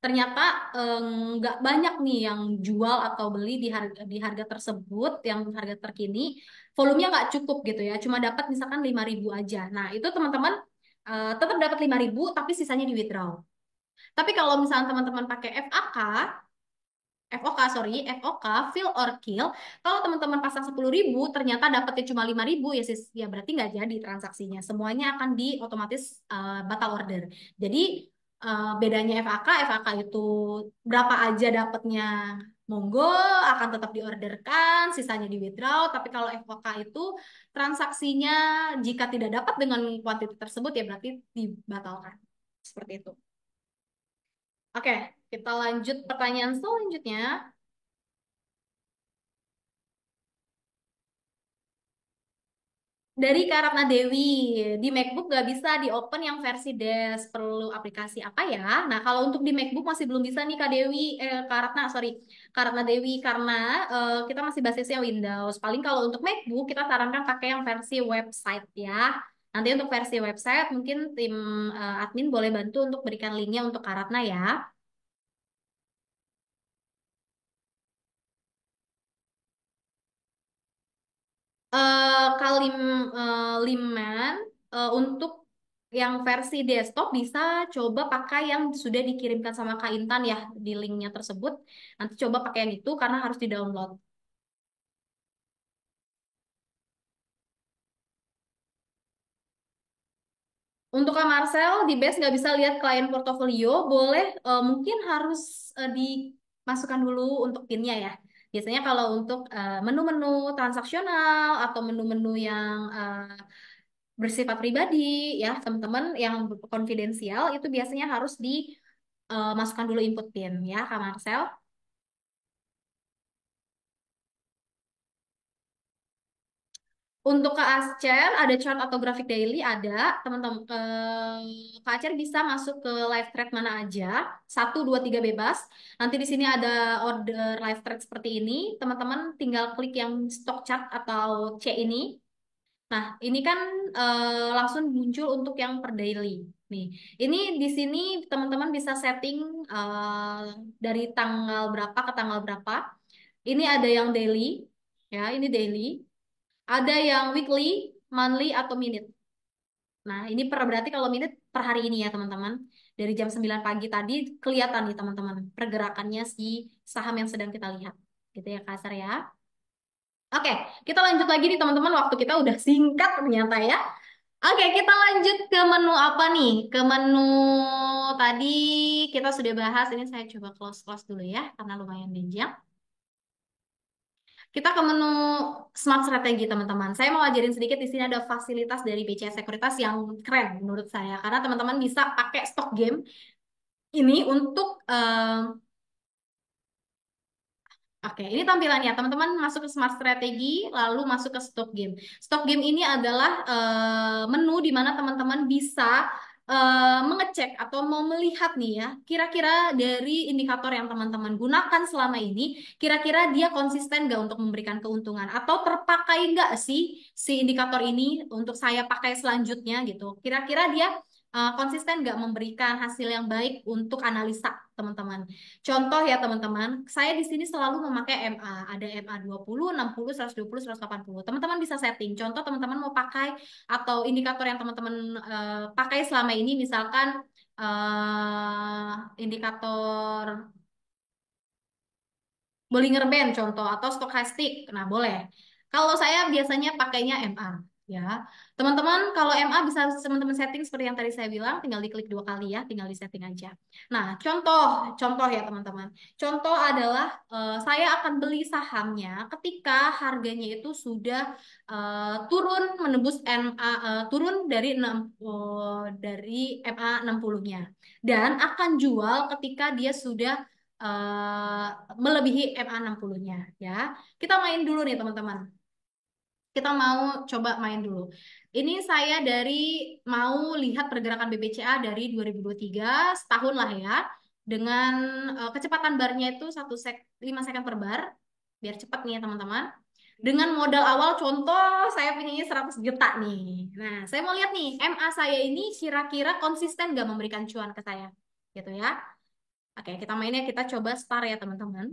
ternyata eh, nggak banyak nih yang jual atau beli di harga tersebut, yang harga terkini, volumenya nggak cukup gitu ya, cuma dapat misalkan 5.000 aja. Nah, itu teman-teman tetap dapat 5.000 tapi sisanya di withdraw. Tapi kalau misalnya teman-teman pakai FOK, sorry, FOK, fill or kill. Kalau teman-teman pasang 10.000, ternyata dapetnya cuma 5.000, ya, ya berarti nggak jadi transaksinya. Semuanya akan di otomatis batal order. Jadi bedanya FAK itu berapa aja dapetnya, monggo akan tetap diorderkan, sisanya di withdraw. Tapi kalau FOK itu transaksinya jika tidak dapat dengan kuantiti tersebut, ya berarti dibatalkan. Seperti itu. Oke, kita lanjut pertanyaan selanjutnya. Dari Kak Ratna Dewi, di MacBook nggak bisa di open yang versi desk, perlu aplikasi apa ya? Nah, kalau untuk di MacBook masih belum bisa nih Kak Dewi, Kak Ratna, sorry, Kak Ratna Dewi, karena kita masih basisnya Windows. Paling kalau untuk MacBook kita sarankan pakai yang versi website ya. Nanti untuk versi website mungkin tim admin boleh bantu untuk berikan linknya untuk Kak Ratna ya. Kalim Liman untuk yang versi desktop bisa coba pakai yang sudah dikirimkan sama Kak Intan ya di linknya tersebut. Nanti coba pakai yang itu karena harus di-download. Untuk Kak Marcel di base nggak bisa lihat klien portofolio, boleh mungkin harus dimasukkan dulu untuk pinnya ya. Biasanya kalau untuk menu-menu transaksional atau menu-menu yang bersifat pribadi ya teman-teman yang konfidensial itu biasanya harus dimasukkan dulu input PIN ya Kak Marcel. Untuk Kak Acer ada chart atau grafik daily ada teman-teman, Kak Acer bisa masuk ke live thread mana aja, 1, 2, 3 bebas. Nanti di sini ada order live thread seperti ini, teman-teman tinggal klik yang stock chart atau C ini. Nah, ini kan langsung muncul untuk yang per daily. Nih, ini di sini teman-teman bisa setting dari tanggal berapa ke tanggal berapa. Ini ada yang daily, ya, ini daily. Ada yang weekly, monthly, atau minute. Nah, ini berarti kalau minute per hari ini ya, teman-teman. Dari jam 9 pagi tadi kelihatan nih, teman-teman, pergerakannya si saham yang sedang kita lihat. Gitu ya, kasar ya. Oke, kita lanjut lagi nih teman-teman. Waktu kita udah singkat ternyata ya. Oke, kita lanjut ke menu apa nih? Ke menu tadi kita sudah bahas. Ini saya coba close-close dulu ya, karena lumayan panjang. Kita ke menu Smart Strategi teman-teman. Saya mau ajarin sedikit di sini ada fasilitas dari BCA Sekuritas yang keren menurut saya. Karena teman-teman bisa pakai stock game ini untuk Oke, ini tampilannya. Teman-teman masuk ke Smart Strategi, lalu masuk ke Stock Game. Stock Game ini adalah menu di mana teman-teman bisa mengecek atau mau melihat nih ya, kira-kira dari indikator yang teman-teman gunakan selama ini, kira-kira dia konsisten nggak untuk memberikan keuntungan atau terpakai nggak sih si indikator ini untuk saya pakai selanjutnya gitu. Kira-kira dia konsisten nggak memberikan hasil yang baik untuk analisa teman-teman. Contoh ya teman-teman, saya di sini selalu memakai MA. Ada MA 20, 60, 120, 180. Teman-teman bisa setting. Contoh teman-teman mau pakai atau indikator yang teman-teman pakai selama ini misalkan indikator Bollinger Band contoh atau stokastik. Nah, boleh. Kalau saya biasanya pakainya MA ya. Teman-teman kalau MA bisa teman-teman setting seperti yang tadi saya bilang, tinggal diklik 2 kali ya, tinggal di setting aja. Nah, contoh ya teman-teman. Contoh adalah saya akan beli sahamnya ketika harganya itu sudah turun menembus MA, turun dari 6 dari MA 60-nya dan akan jual ketika dia sudah eh, melebihi MA 60-nya ya. Kita main dulu nih teman-teman. Kita mau coba main dulu. Ini saya mau lihat pergerakan BBCA dari 2023 setahun lah ya. Dengan kecepatan barnya itu 5 second per bar. Biar cepat nih ya teman-teman. Dengan modal awal contoh saya punyanya 100 juta nih. Nah, saya mau lihat nih, MA saya ini kira-kira konsisten nggak memberikan cuan ke saya. Gitu ya. Oke, kita mainnya kita coba start ya teman-teman.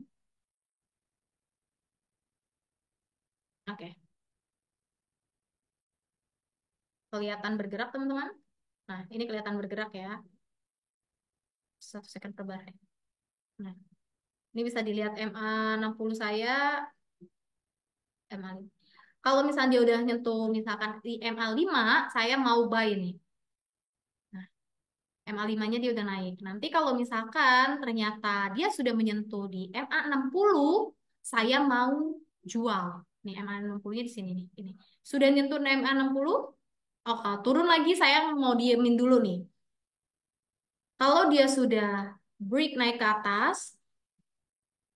Oke, kelihatan bergerak teman-teman. Nah, ini kelihatan bergerak ya. 1 second per bar. Nah, ini bisa dilihat MA 60 saya, MA. Kalau misalnya dia udah nyentuh misalkan di MA 5, saya mau buy nih. Nah, MA 5-nya dia udah naik. Nanti kalau misalkan ternyata dia sudah menyentuh di MA 60, saya mau jual. Nih MA 60-nya di sini nih. Ini. Sudah nyentuh MA 60, oke, turun lagi saya mau diemin dulu nih. Kalau dia sudah break naik ke atas,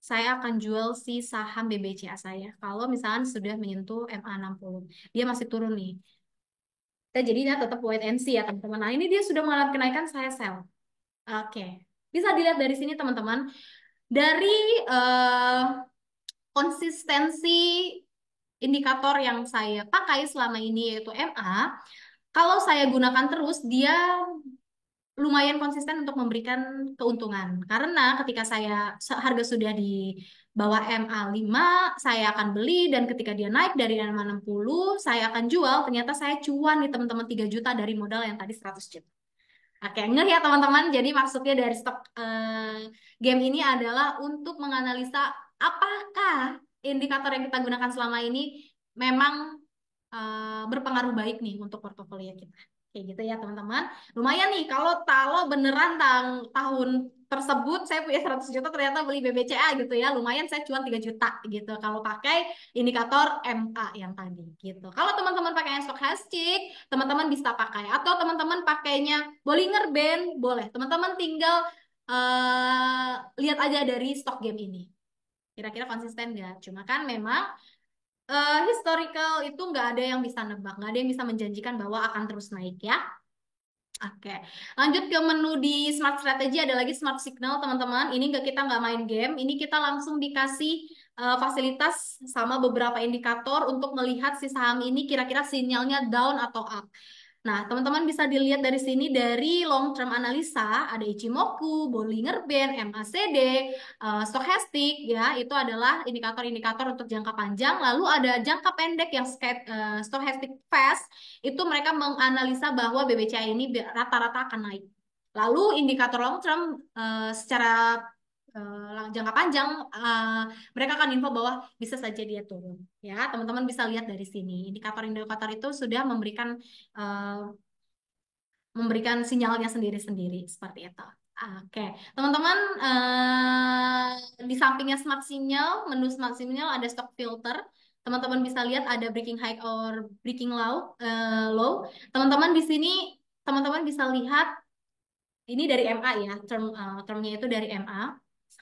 saya akan jual si saham BBCA saya. Kalau misalkan sudah menyentuh MA 60. Dia masih turun nih. Kita jadinya tetap wait and see ya teman-teman. Nah ini dia sudah mengalami kenaikan, saya sell. Oke. Bisa dilihat dari sini teman-teman. Dari eh, konsistensi indikator yang saya pakai selama ini yaitu MA, kalau saya gunakan terus, dia lumayan konsisten untuk memberikan keuntungan. Karena ketika harga sudah di bawah MA 5, saya akan beli dan ketika dia naik dari MA 60, saya akan jual. Ternyata saya cuan nih teman-teman 3 juta dari modal yang tadi 100 juta. Oke, ngeh ya teman-teman. Jadi maksudnya dari stok game ini adalah untuk menganalisa apakah indikator yang kita gunakan selama ini memang berpengaruh baik nih untuk portofolio kita. Kayak gitu ya teman-teman. Lumayan nih kalau beneran tahun tersebut saya punya 100 juta ternyata beli BBCA gitu ya. Lumayan saya cuan 3 juta gitu kalau pakai indikator MA yang tadi gitu. Kalau teman-teman pakai yang stochastic, teman-teman bisa pakai atau teman-teman pakainya Bollinger Band, boleh. Teman-teman tinggal lihat aja dari stok game ini. Kira-kira konsisten nggak? Cuma kan memang historical itu nggak ada yang bisa nebak, nggak ada yang bisa menjanjikan bahwa akan terus naik ya. Oke, lanjut ke menu di Smart Strategy, ada lagi Smart Signal teman-teman. Ini kita nggak main game, ini kita langsung dikasih fasilitas sama beberapa indikator untuk melihat si saham ini kira-kira sinyalnya down atau up. Nah, teman-teman bisa dilihat dari sini dari long term analisa ada Ichimoku, Bollinger Band, MACD, stochastic ya, itu adalah indikator-indikator untuk jangka panjang. Lalu ada jangka pendek yang stochastic fast, itu mereka menganalisa bahwa BBCA ini rata-rata akan naik. Lalu indikator long term secara jangka panjang mereka akan info bahwa bisa saja dia turun. Ya, teman-teman bisa lihat dari sini. Indikator-indikator itu sudah eh, memberikan sinyalnya sendiri-sendiri seperti itu. Oke, teman-teman, di sampingnya Smart Signal, menu Smart Signal ada stock filter. Teman-teman bisa lihat ada breaking high or breaking low. Teman-teman di sini, teman-teman bisa lihat ini dari MA ya, termnya itu dari MA,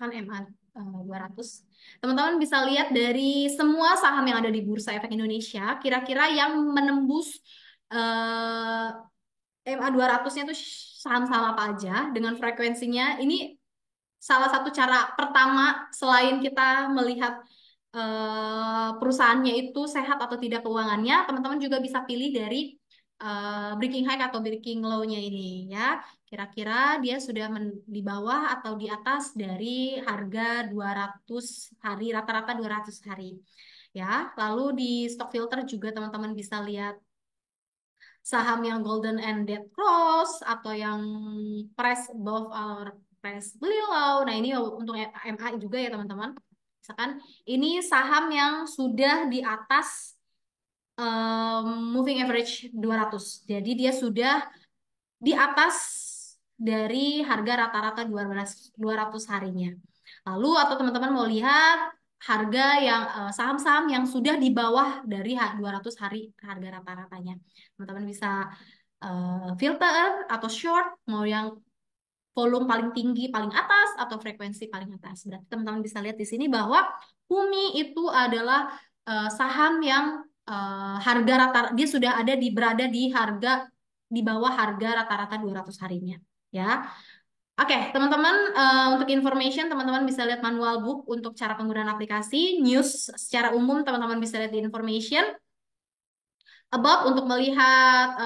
kan MA 200. Teman-teman bisa lihat dari semua saham yang ada di Bursa Efek Indonesia, kira-kira yang menembus eh, MA 200-nya itu saham-saham apa aja dengan frekuensinya. Ini salah satu cara pertama selain kita melihat perusahaannya itu sehat atau tidak keuangannya, teman-teman juga bisa pilih dari breaking high atau breaking low-nya ini ya. Kira-kira dia sudah di bawah atau di atas dari harga 200 hari, rata-rata 200 hari. Ya, lalu di stock filter juga teman-teman bisa lihat saham yang golden ended cross atau yang price above or price below. Nah, ini untuk MA juga ya teman-teman. Misalkan ini saham yang sudah di atas moving average 200. Jadi dia sudah di atas dari harga rata-rata 200 harinya. Lalu atau teman-teman mau lihat harga yang saham-saham yang sudah di bawah dari 200 hari harga rata-ratanya. Teman-teman bisa filter atau short mau yang volume paling tinggi paling atas atau frekuensi paling atas. Berarti teman-teman bisa lihat di sini bahwa Bumi itu adalah saham yang harga rata dia sudah berada di harga di bawah harga rata-rata 200 harinya ya. Oke, teman-teman, untuk information, teman-teman bisa lihat manual book untuk cara penggunaan aplikasi, news secara umum, teman-teman bisa lihat di information, about untuk melihat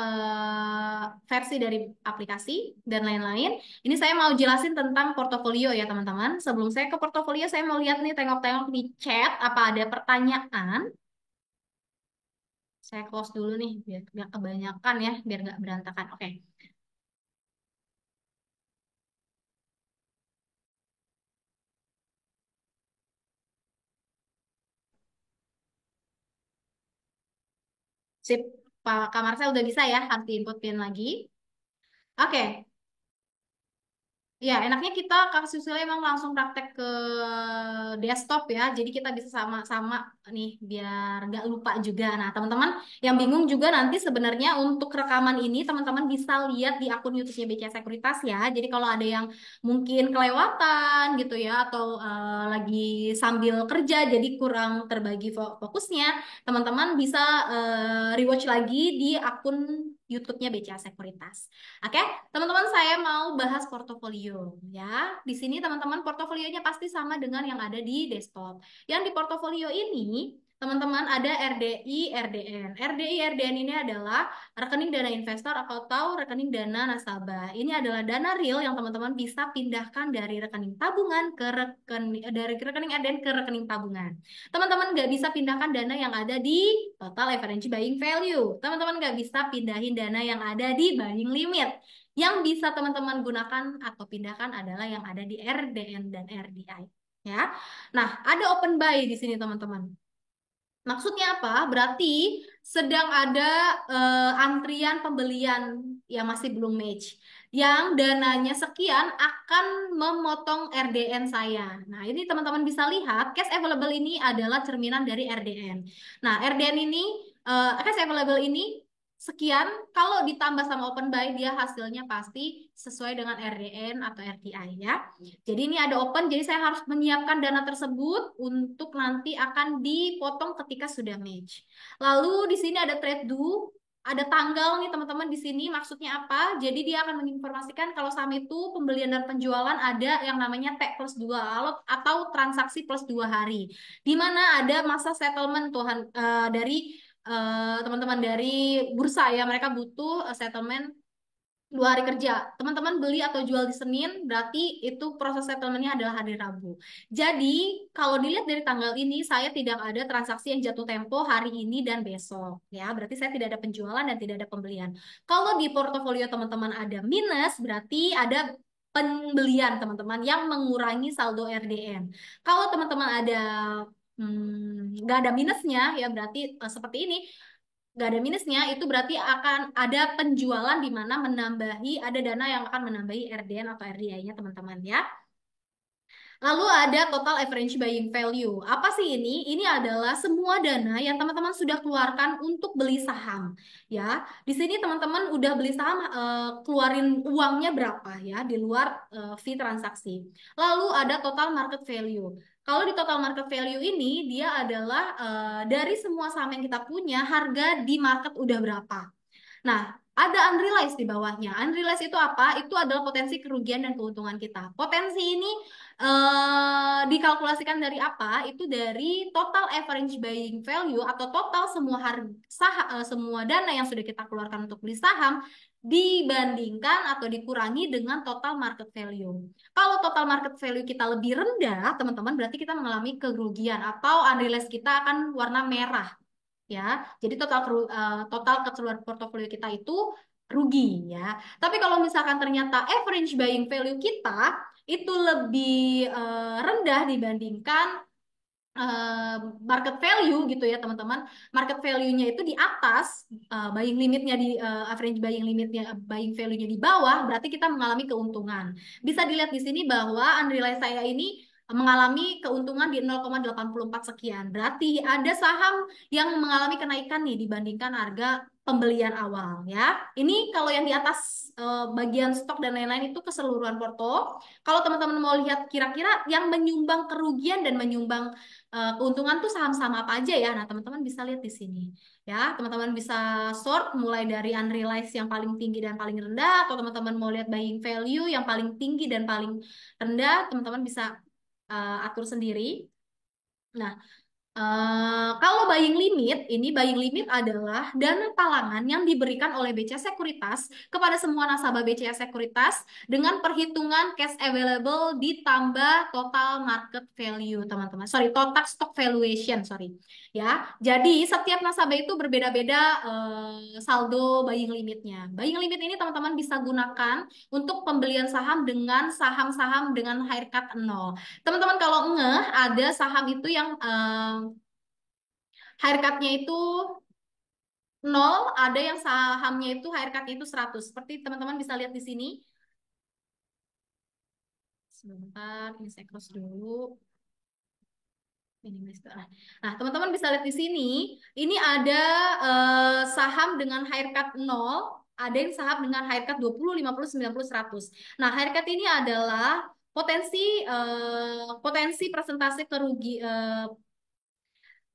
versi dari aplikasi dan lain-lain. Ini saya mau jelasin tentang portofolio ya teman-teman. Sebelum saya ke portofolio, saya mau lihat nih, tengok-tengok di chat apa ada pertanyaan. Saya close dulu nih biar nggak kebanyakan ya, biar nggak berantakan. Oke, sip. Pak Kamar saya udah bisa ya, harus diinput pin lagi. Oke, ya, enaknya kita kasusnya emang langsung praktek ke desktop ya. Jadi kita bisa sama-sama nih biar nggak lupa juga. Nah, teman-teman yang bingung juga nanti sebenarnya untuk rekaman ini teman-teman bisa lihat di akun YouTube-nya BCA Sekuritas ya. Jadi kalau ada yang mungkin kelewatan gitu ya atau lagi sambil kerja jadi kurang terbagi fokusnya, teman-teman bisa rewatch lagi di akun YouTube-nya BCA Sekuritas. Oke, teman-teman, saya mau bahas portofolio ya. Di sini teman-teman portofolionya pasti sama dengan yang ada di desktop. Yang di portofolio ini teman-teman ada RDI, RDN. RDI, RDN ini adalah rekening dana investor atau rekening dana nasabah. Ini adalah dana real yang teman-teman bisa pindahkan dari rekening tabungan ke rekening RDN ke rekening tabungan. Teman-teman nggak bisa pindahkan dana yang ada di total average buying value. Teman-teman nggak bisa pindahin dana yang ada di buying limit. Yang bisa teman-teman gunakan atau pindahkan adalah yang ada di RDN dan RDI. Ya, nah ada open buy di sini teman-teman. Maksudnya apa? Berarti sedang ada antrian pembelian yang masih belum match. Yang dananya sekian akan memotong RDN saya. Nah, ini teman-teman bisa lihat, cash available ini adalah cerminan dari RDN. Nah, RDN ini, cash available ini sekian, kalau ditambah sama open buy, dia hasilnya pasti sesuai dengan RDN atau RDI ya. Jadi ini ada open, jadi saya harus menyiapkan dana tersebut untuk nanti akan dipotong ketika sudah match. Lalu di sini ada trade do, ada tanggal nih teman-teman di sini maksudnya apa? Jadi dia akan menginformasikan kalau saham itu pembelian dan penjualan ada yang namanya T plus 2 atau transaksi plus 2 hari. Di mana ada masa settlement Tuhan dari teman-teman dari bursa ya, mereka butuh settlement 2 hari kerja. Teman-teman beli atau jual di Senin, berarti itu proses settlementnya adalah hari Rabu. Jadi, kalau dilihat dari tanggal ini, saya tidak ada transaksi yang jatuh tempo hari ini dan besok. Ya, berarti saya tidak ada penjualan dan tidak ada pembelian. Kalau di portofolio teman-teman ada minus, berarti ada pembelian teman-teman yang mengurangi saldo RDN. Kalau teman-teman ada nggak ada minusnya, ya berarti seperti ini nggak ada minusnya, itu berarti akan ada penjualan di mana menambahi, ada dana yang akan menambahi RDN atau RDI-nya teman-teman ya. Lalu ada total average buying value. Apa sih ini? Ini adalah semua dana yang teman-teman sudah keluarkan untuk beli saham. Ya, di sini teman-teman udah beli saham, keluarin uangnya berapa ya di luar fee transaksi. Lalu ada total market value. Kalau di total market value ini dia adalah dari semua saham yang kita punya, harga di market udah berapa. Nah, ada unrealized di bawahnya. Unrealized itu apa? Itu adalah potensi kerugian dan keuntungan kita. Potensi ini dikalkulasikan dari apa? Itu dari total average buying value atau total semua semua dana yang sudah kita keluarkan untuk beli saham dibandingkan atau dikurangi dengan total market value. Kalau total market value kita lebih rendah, teman-teman, berarti kita mengalami kerugian atau unrealized kita akan warna merah ya. Jadi total keseluruhan portofolio kita itu rugi ya. Tapi kalau misalkan ternyata average buying value kita itu lebih rendah dibandingkan eh, market value gitu ya teman-teman. Market value-nya itu di atas, buying limitnya di average buying limitnya, buying value-nya di bawah, berarti kita mengalami keuntungan. Bisa dilihat di sini bahwa unrealized saya ini mengalami keuntungan di 0,84 sekian. Berarti ada saham yang mengalami kenaikan nih dibandingkan harga pembelian awal ya. Ini kalau yang di atas bagian stok dan lain-lain itu keseluruhan porto. Kalau teman-teman mau lihat kira-kira yang menyumbang kerugian dan menyumbang keuntungan tuh saham-saham apa aja ya. Nah, teman-teman bisa lihat di sini. Ya, teman-teman bisa sort mulai dari unrealized yang paling tinggi dan paling rendah, atau teman-teman mau lihat buying value yang paling tinggi dan paling rendah, teman-teman bisa atur sendiri. Nah, kalau buying limit, ini buying limit adalah dana talangan yang diberikan oleh BCA Sekuritas kepada semua nasabah BCA Sekuritas dengan perhitungan cash available ditambah total market value, teman-teman. Sorry, total stock valuation, sorry. Ya, jadi setiap nasabah itu berbeda-beda saldo buying limitnya. Buying limit ini teman-teman bisa gunakan untuk pembelian saham dengan saham-saham dengan haircut 0. Teman-teman kalau ngeh ada saham itu yang haircutnya itu 0, ada yang sahamnya itu haircutnya itu 100. Seperti teman-teman bisa lihat di sini. Sebentar, ini saya close dulu. Nah, teman-teman bisa lihat di sini, ini ada saham dengan haircut 0, ada yang saham dengan haircut 20, 50, 90, 100. Nah, haircut ini adalah potensi presentasi kerugi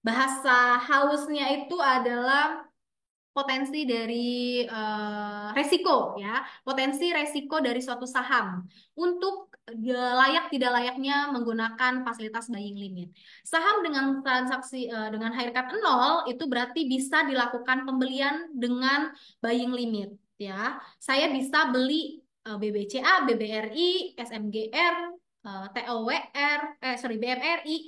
bahasa halusnya itu adalah potensi dari resiko ya, potensi resiko dari suatu saham untuk layak tidak layaknya menggunakan fasilitas buying limit. Saham dengan transaksi dengan haircut 0 itu berarti bisa dilakukan pembelian dengan buying limit ya. Saya bisa beli BBCA, BBRI, SMGR, TOWR, BMRI.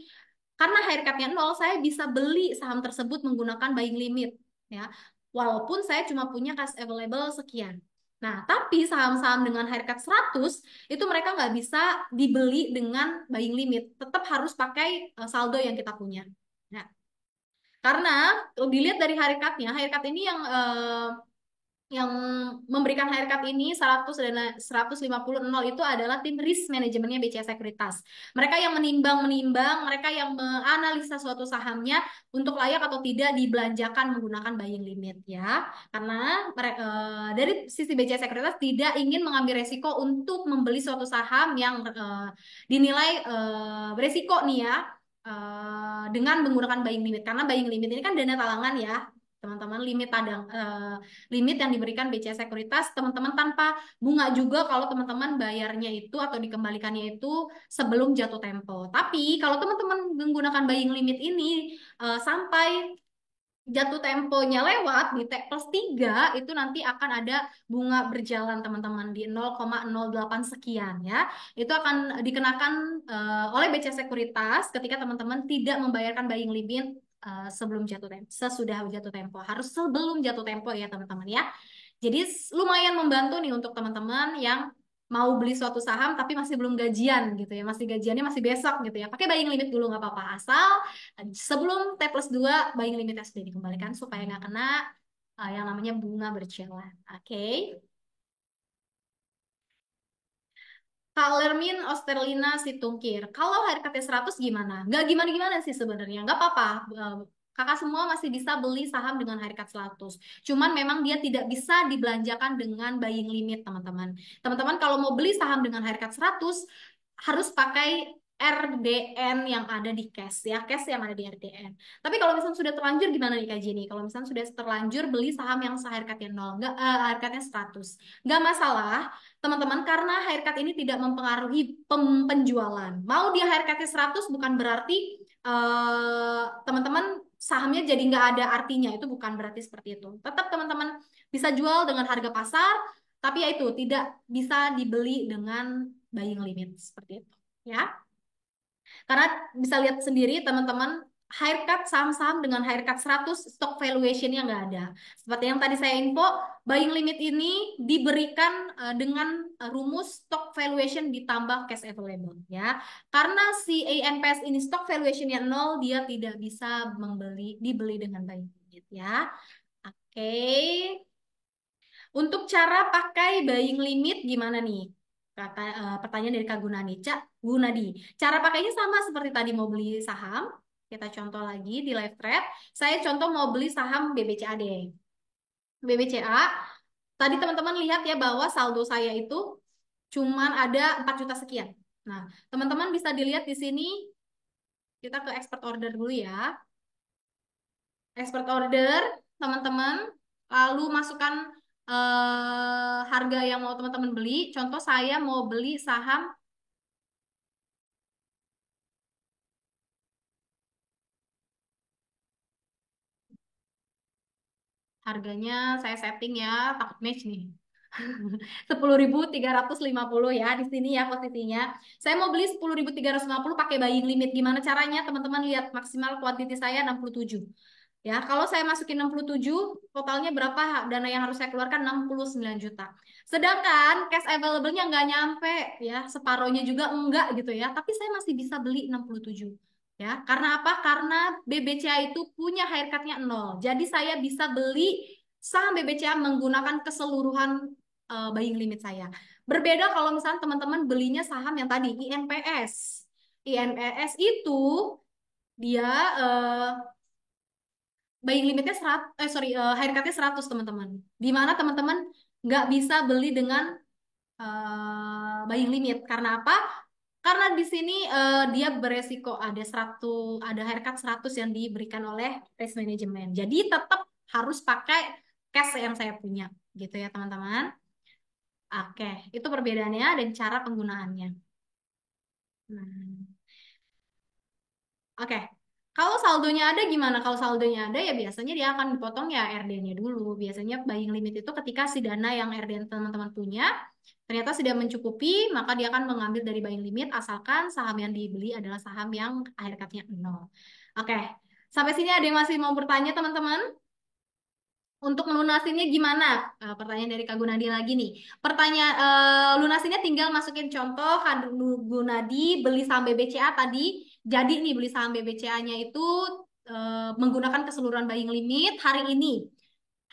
Karena haircutnya 0, saya bisa beli saham tersebut menggunakan buying limit ya, walaupun saya cuma punya cash available sekian. Nah, tapi saham-saham dengan haircut 100 itu mereka nggak bisa dibeli dengan buying limit. Tetap harus pakai saldo yang kita punya. Nah, karena dilihat dari haircutnya, haircut ini yang memberikan haircut ini 100 dan 150 nol itu adalah tim risk manajemennya BCA Sekuritas. Mereka yang menimbang-menimbang, mereka yang menganalisa suatu sahamnya untuk layak atau tidak dibelanjakan menggunakan buying limit ya. Karena dari sisi BCA Sekuritas tidak ingin mengambil resiko untuk membeli suatu saham yang dinilai beresiko nih ya. Dengan menggunakan buying limit, karena buying limit ini kan dana talangan ya teman-teman, limit yang diberikan BCA Sekuritas teman-teman tanpa bunga juga kalau teman-teman bayarnya itu atau dikembalikannya itu sebelum jatuh tempo. Tapi kalau teman-teman menggunakan buying limit ini sampai jatuh temponya lewat di T plus 3 itu nanti akan ada bunga berjalan teman-teman di 0,08 sekian ya. Itu akan dikenakan oleh BCA Sekuritas ketika teman-teman tidak membayarkan buying limit sebelum jatuh tempo, sesudah jatuh tempo. Harus sebelum jatuh tempo ya teman-teman ya. Jadi lumayan membantu nih untuk teman-teman yang mau beli suatu saham tapi masih belum gajian gitu ya. Masih gajiannya masih besok gitu ya. Pakai buying limit dulu nggak apa-apa. Asal sebelum T plus 2 buying limitnya sudah dikembalikan supaya nggak kena yang namanya bunga berjalan. Oke. Kak Lermin Osterlina Situngkir. Kalau haircutnya 100 gimana? Nggak gimana-gimana sih sebenarnya. Nggak apa-apa. Kakak semua masih bisa beli saham dengan haircut 100. Cuman memang dia tidak bisa dibelanjakan dengan buying limit, teman-teman. Teman-teman kalau mau beli saham dengan haircut 100 harus pakai RDN yang ada di cash ya, cash yang ada di RDN. Tapi kalau misalnya sudah terlanjur gimana nih Kak Jenny? Kalau misalnya sudah terlanjur beli saham yang sehaircutnya 0, nggak haircutnya 100. Nggak masalah, teman-teman, karena haircut ini tidak mempengaruhi penjualan. Mau dia haircutnya 100 bukan berarti teman-teman sahamnya jadi nggak ada artinya. Itu bukan berarti seperti itu. Tetap teman-teman bisa jual dengan harga pasar, tapi ya itu tidak bisa dibeli dengan buying limit seperti itu. Ya, karena bisa lihat sendiri teman-teman, haircut saham-saham dengan haircut 100 stock valuation-nya nggak ada. Seperti yang tadi saya info, buying limit ini diberikan dengan rumus stock valuation ditambah cash available ya. Karena si ANPS ini stock valuation-nya 0, dia tidak bisa dibeli dengan buying limit ya. Oke. Untuk cara pakai buying limit gimana nih? Pertanyaan dari Kak Gunani. Gunadi. Cara pakainya sama seperti tadi mau beli saham. Kita contoh lagi di live trade. Saya contoh mau beli saham BBCAD. BBCA. Tadi teman-teman lihat ya bahwa saldo saya itu cuman ada 4 juta sekian. Nah, teman-teman bisa dilihat di sini. Kita ke expert order dulu ya. Expert order, teman-teman. Lalu masukkan harga yang mau teman-teman beli. Contoh saya mau beli saham. Harganya saya setting ya, takut match nih. 10.350 ya di sini ya posisinya. Saya mau beli 10.350 pakai buying limit. Gimana caranya? Teman-teman lihat maksimal quantity saya 67. Ya, kalau saya masukin 67, totalnya berapa dana yang harus saya keluarkan? 69 juta. Sedangkan cash available-nya nggak nyampe ya, separohnya juga enggak gitu ya. Tapi saya masih bisa beli 67. Ya, karena apa? Karena BBCA itu punya haircut-nya 0. Jadi saya bisa beli saham BBCA menggunakan keseluruhan buying limit saya. Berbeda kalau misalnya teman-teman belinya saham yang tadi INPS. INPS itu dia buying limitnya haircutnya 100 teman-teman. Di mana teman-teman nggak bisa beli dengan buying limit. Karena apa? Karena di sini dia beresiko ada haircut 100 yang diberikan oleh risk management. Jadi tetap harus pakai cash yang saya punya, gitu ya teman-teman. Oke, itu perbedaannya dan cara penggunaannya. Nah, oke. Kalau saldonya ada gimana? Kalau saldonya ada ya biasanya dia akan dipotong ya RD-nya dulu. Biasanya buying limit itu ketika si dana yang RD yang teman-teman punya ternyata sudah mencukupi, maka dia akan mengambil dari buying limit asalkan saham yang dibeli adalah saham yang akhir katanya nol. Oke. Sampai sini ada yang masih mau bertanya teman-teman? Untuk melunasinya gimana? Pertanyaan dari Kak Gunadi lagi nih. Pertanyaan lunasinya tinggal masukin contoh Kak Gunadi beli saham BBCA tadi. Jadi nih beli saham BBCA-nya itu menggunakan keseluruhan buying limit hari ini.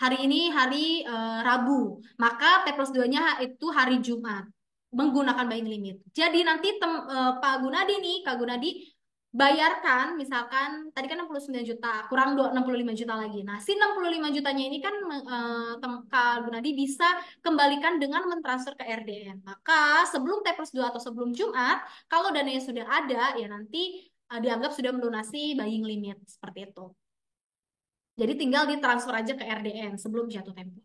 Hari ini hari Rabu. Maka T plus 2-nya itu hari Jumat. Menggunakan buying limit. Jadi nanti Pak Gunadi nih, Kak Gunadi bayarkan misalkan tadi kan 69 juta kurang 65 juta lagi. Nah, si 65 jutanya ini kan Kak Gunadi bisa kembalikan dengan mentransfer ke RDN. Maka sebelum T plus 2 atau sebelum Jumat, kalau dananya sudah ada ya nanti dianggap sudah melunasi buying limit seperti itu. Jadi tinggal ditransfer aja ke RDN sebelum jatuh tempo.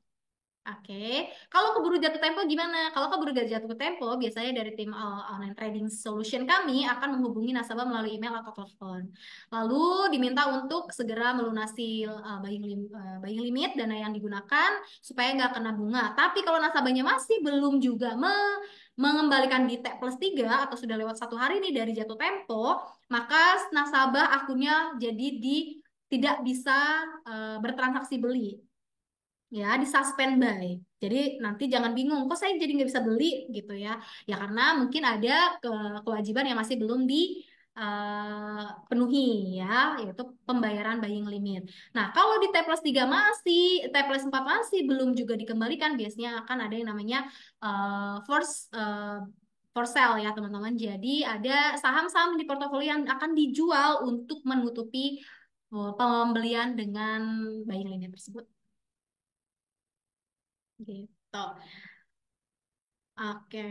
Oke, kalau keburu jatuh tempo gimana? Kalau keburu jatuh tempo, biasanya dari tim online trading solution kami akan menghubungi nasabah melalui email atau telepon. Lalu diminta untuk segera melunasi buying limit dana yang digunakan supaya nggak kena bunga. Tapi kalau nasabahnya masih belum juga mengembalikan di T plus 3 atau sudah lewat 1 hari nih dari jatuh tempo, maka nasabah akunnya jadi tidak bisa bertransaksi beli ya di suspend buy. Jadi nanti jangan bingung, kok saya jadi nggak bisa beli gitu ya. Ya karena mungkin ada kewajiban yang masih belum dipenuhi ya, yaitu pembayaran buying limit. Nah, kalau di T plus 3 masih, T plus 4 masih belum juga dikembalikan, biasanya akan ada yang namanya for sale ya teman-teman. Jadi ada saham-saham di portofolio yang akan dijual untuk menutupi pembelian dengan buying limit tersebut. Gitu. Oke.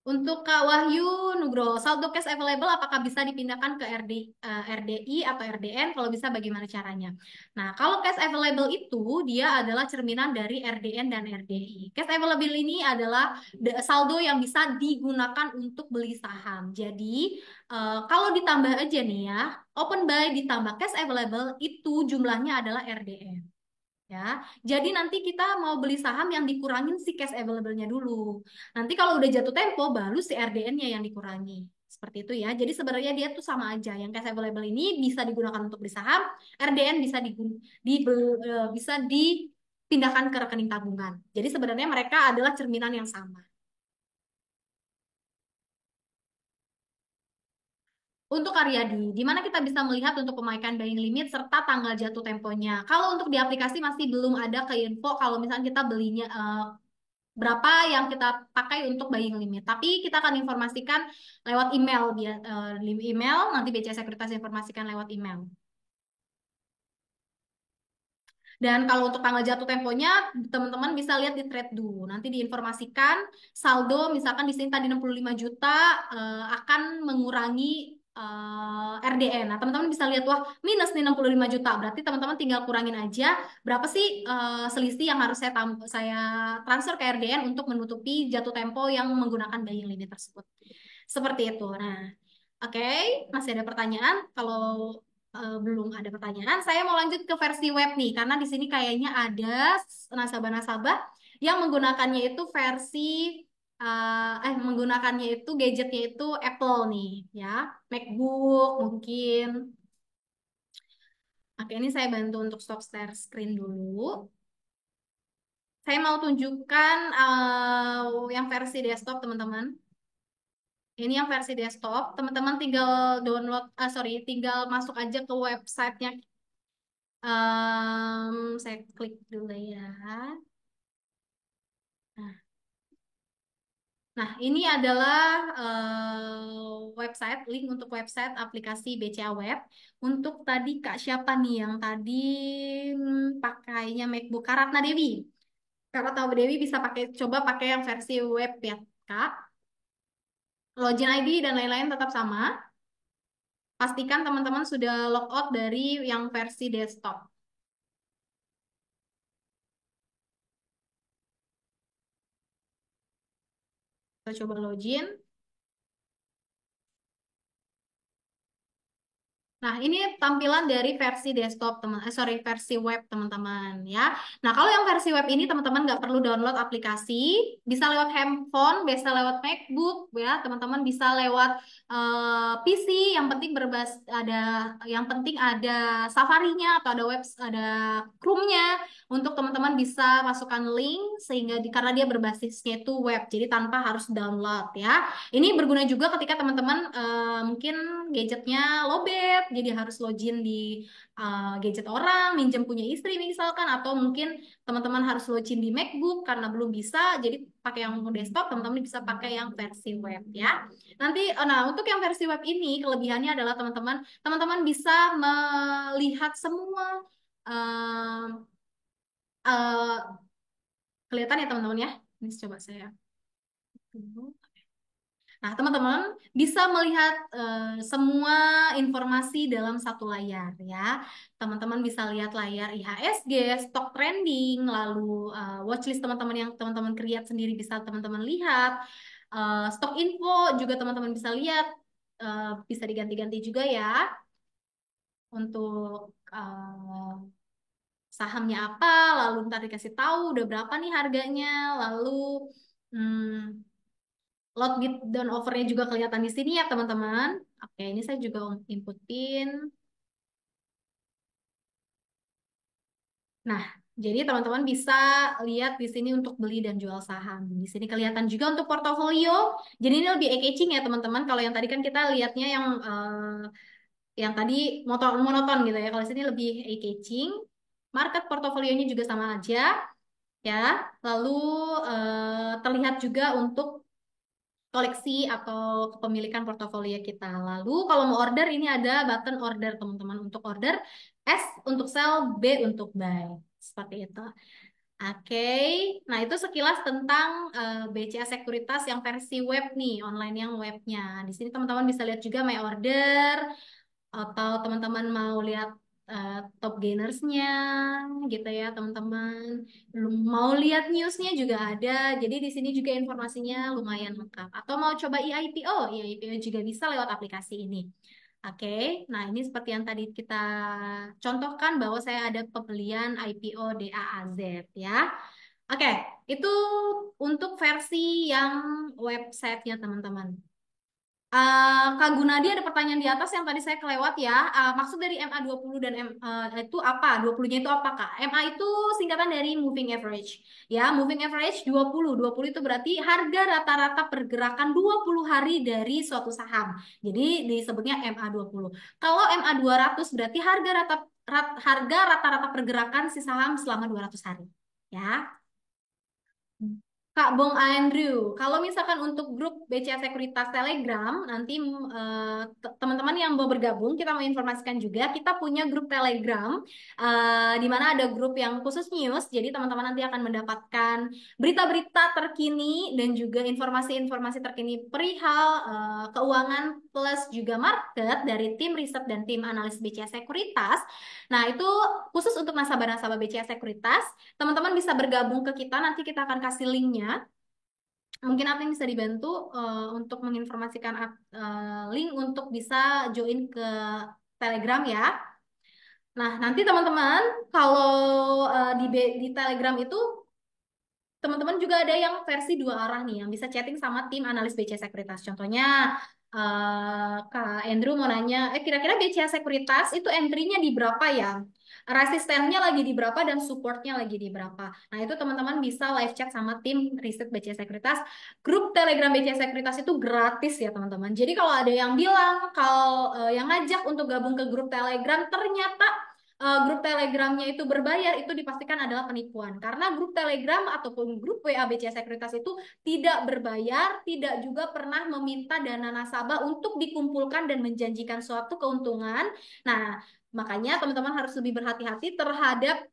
Untuk Kak Wahyu Nugroho, saldo cash available apakah bisa dipindahkan ke RDI atau RDN? Kalau bisa bagaimana caranya? Nah, kalau cash available itu dia adalah cerminan dari RDN dan RDI. Cash available ini adalah saldo yang bisa digunakan untuk beli saham. Jadi, kalau ditambah aja nih ya, open buy ditambah cash available itu jumlahnya adalah RDN. Ya, jadi nanti kita mau beli saham yang dikurangin si cash available-nya dulu. Nanti kalau udah jatuh tempo, baru si RDN-nya yang dikurangi. Seperti itu ya. Jadi sebenarnya dia tuh sama aja. Yang cash available ini bisa digunakan untuk beli saham, RDN bisa dipindahkan ke rekening tabungan. Jadi sebenarnya mereka adalah cerminan yang sama. Untuk Aryadi, di mana kita bisa melihat untuk pemakaian buying limit serta tanggal jatuh temponya. Kalau untuk di aplikasi masih belum ada ke info kalau misalnya kita belinya berapa yang kita pakai untuk buying limit. Tapi kita akan informasikan lewat email dia email nanti BCA Sekuritas informasikan lewat email. Dan kalau untuk tanggal jatuh temponya, teman-teman bisa lihat di Trade.do. Nanti diinformasikan saldo, misalkan di sini tadi 65 juta akan mengurangi RDN. Nah, teman-teman bisa lihat, wah minus nih 65 juta. Berarti teman-teman tinggal kurangin aja berapa sih selisih yang harus saya transfer ke RDN untuk menutupi jatuh tempo yang menggunakan buying limit tersebut. Seperti itu. Nah, oke, masih ada pertanyaan? Kalau belum ada pertanyaan, saya mau lanjut ke versi web nih, karena di sini kayaknya ada nasabah-nasabah yang menggunakannya itu versi menggunakannya itu gadgetnya itu Apple nih, ya, MacBook mungkin. Oke, ini saya bantu untuk stop share screen dulu. Saya mau tunjukkan yang versi desktop, teman-teman. Ini yang versi desktop, teman-teman tinggal download, tinggal masuk aja ke websitenya. Saya klik dulu ya. Nah, ini adalah website, link untuk website aplikasi BCA Web. Untuk tadi Kak siapa nih yang tadi pakainya MacBook Kak Ratna Dewi. Kak Ratna Dewi bisa coba pakai yang versi web ya, Kak. Login ID dan lain-lain tetap sama. Pastikan teman-teman sudah logout dari yang versi desktop. Kita coba login. Nah, ini tampilan dari versi desktop, versi web, teman-teman, ya. Nah, kalau yang versi web ini, teman-teman nggak perlu download aplikasi, bisa lewat handphone, bisa lewat MacBook, ya, teman-teman bisa lewat PC, yang penting ada Safari-nya atau ada ada Chrome-nya, untuk teman-teman bisa masukkan link, karena dia berbasisnya itu web, jadi tanpa harus download, ya. Ini berguna juga ketika teman-teman mungkin gadgetnya lowbat, jadi harus login di gadget orang, minjem punya istri misalkan, atau mungkin teman-teman harus login di MacBook karena belum bisa, jadi pakai yang desktop, teman-teman bisa pakai yang versi web ya. Nanti, nah untuk yang versi web ini kelebihannya adalah teman-teman bisa melihat semua eh, eh, kelihatan ya teman-teman ya. Ini coba saya. Nah, teman-teman bisa melihat semua informasi dalam satu layar ya. Teman-teman bisa lihat layar IHSG, stock trending, lalu watchlist teman-teman yang teman-teman create sendiri bisa teman-teman lihat. Stock info juga teman-teman bisa lihat, bisa diganti-ganti juga ya untuk sahamnya apa, lalu ntar dikasih tahu udah berapa nih harganya, lalu hmm, load bid dan overnya juga kelihatan di sini ya teman-teman. Oke, ini saya juga inputin. Nah, jadi teman-teman bisa lihat di sini untuk beli dan jual saham. Di sini kelihatan juga untuk portofolio. Jadi ini lebih eye-catching ya teman-teman. Kalau yang tadi kan kita lihatnya yang tadi monoton gitu ya. Kalau di sini lebih eye-catching. Market portofolionya juga sama aja ya. Lalu terlihat juga untuk koleksi atau kepemilikan portofolio kita. Lalu kalau mau order ini ada button order teman-teman, untuk order, S untuk sell, B untuk buy. Seperti itu. Oke, nah itu sekilas tentang BCA Sekuritas yang versi web nih, online yang webnya. Di sini teman-teman bisa lihat juga my order, atau teman-teman mau lihat top gainersnya gitu ya teman-teman. Belum mau lihat newsnya juga ada, jadi di sini juga informasinya lumayan lengkap. Atau mau coba IPO, IPO juga bisa lewat aplikasi ini. Oke, nah ini seperti yang tadi kita contohkan bahwa saya ada pembelian IPO DAAZ ya. Oke, itu untuk versi yang websitenya teman-teman. Kak Gunadi ada pertanyaan di atas yang tadi saya kelewat ya. Maksud dari MA20 dan itu apa? 20-nya itu apa, Kak? MA itu singkatan dari moving average. Ya, moving average 20. 20 itu berarti harga rata-rata pergerakan 20 hari dari suatu saham. Jadi disebutnya MA20. Kalau MA200 berarti harga rata-rata pergerakan si saham selama 200 hari. Ya. Kak Bong Andrew, kalau misalkan untuk grup BCA Sekuritas Telegram, nanti teman-teman yang mau bergabung, kita mau informasikan juga, kita punya grup Telegram, di mana ada grup yang khusus news, jadi teman-teman nanti akan mendapatkan berita-berita terkini dan juga informasi-informasi terkini perihal keuangan plus juga market dari tim riset dan tim analis BCA Sekuritas. Nah, itu khusus untuk nasabah-nasabah BCA Sekuritas. Teman-teman bisa bergabung ke kita, nanti kita akan kasih linknya. Mungkin admin bisa dibantu untuk menginformasikan link untuk bisa join ke Telegram ya. Nah, nanti teman-teman kalau di Telegram itu teman-teman juga ada yang versi dua arah nih, yang bisa chatting sama tim analis BCA Sekuritas. Contohnya, Kak Andrew mau nanya, kira-kira BCA Sekuritas itu entry-nya di berapa ya? Resistennya lagi di berapa dan supportnya lagi di berapa? Nah, itu teman-teman bisa live chat sama tim riset BCA Sekuritas. Grup Telegram BCA Sekuritas itu gratis ya, teman-teman. Jadi kalau ada yang bilang, kalau yang ngajak untuk gabung ke grup Telegram, ternyata grup Telegramnya itu berbayar, itu dipastikan adalah penipuan. Karena grup Telegram ataupun grup WA BCA Sekuritas itu tidak berbayar, tidak juga pernah meminta dana nasabah untuk dikumpulkan dan menjanjikan suatu keuntungan. Nah, makanya teman-teman harus lebih berhati-hati terhadap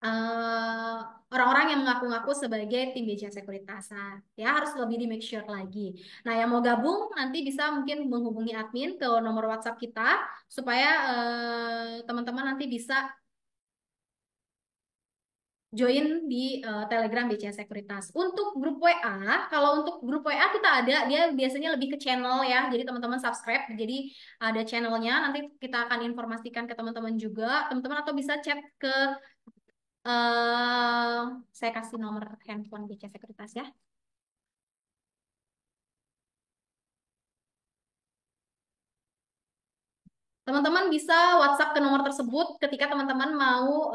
eh, orang-orang yang mengaku-ngaku sebagai tim BCA Sekuritas. Ya, harus lebih di make sure lagi. Nah, yang mau gabung nanti bisa mungkin menghubungi admin ke nomor WhatsApp kita supaya teman-teman nanti bisa join di Telegram BCA Sekuritas. Untuk grup WA, kalau untuk grup WA kita ada, dia biasanya lebih ke channel ya. Jadi teman-teman subscribe, jadi ada channelnya. Nanti kita akan informasikan ke teman-teman juga, teman-teman atau bisa chat ke saya kasih nomor handphone BCA Sekuritas ya. Teman-teman bisa WhatsApp ke nomor tersebut ketika teman-teman mau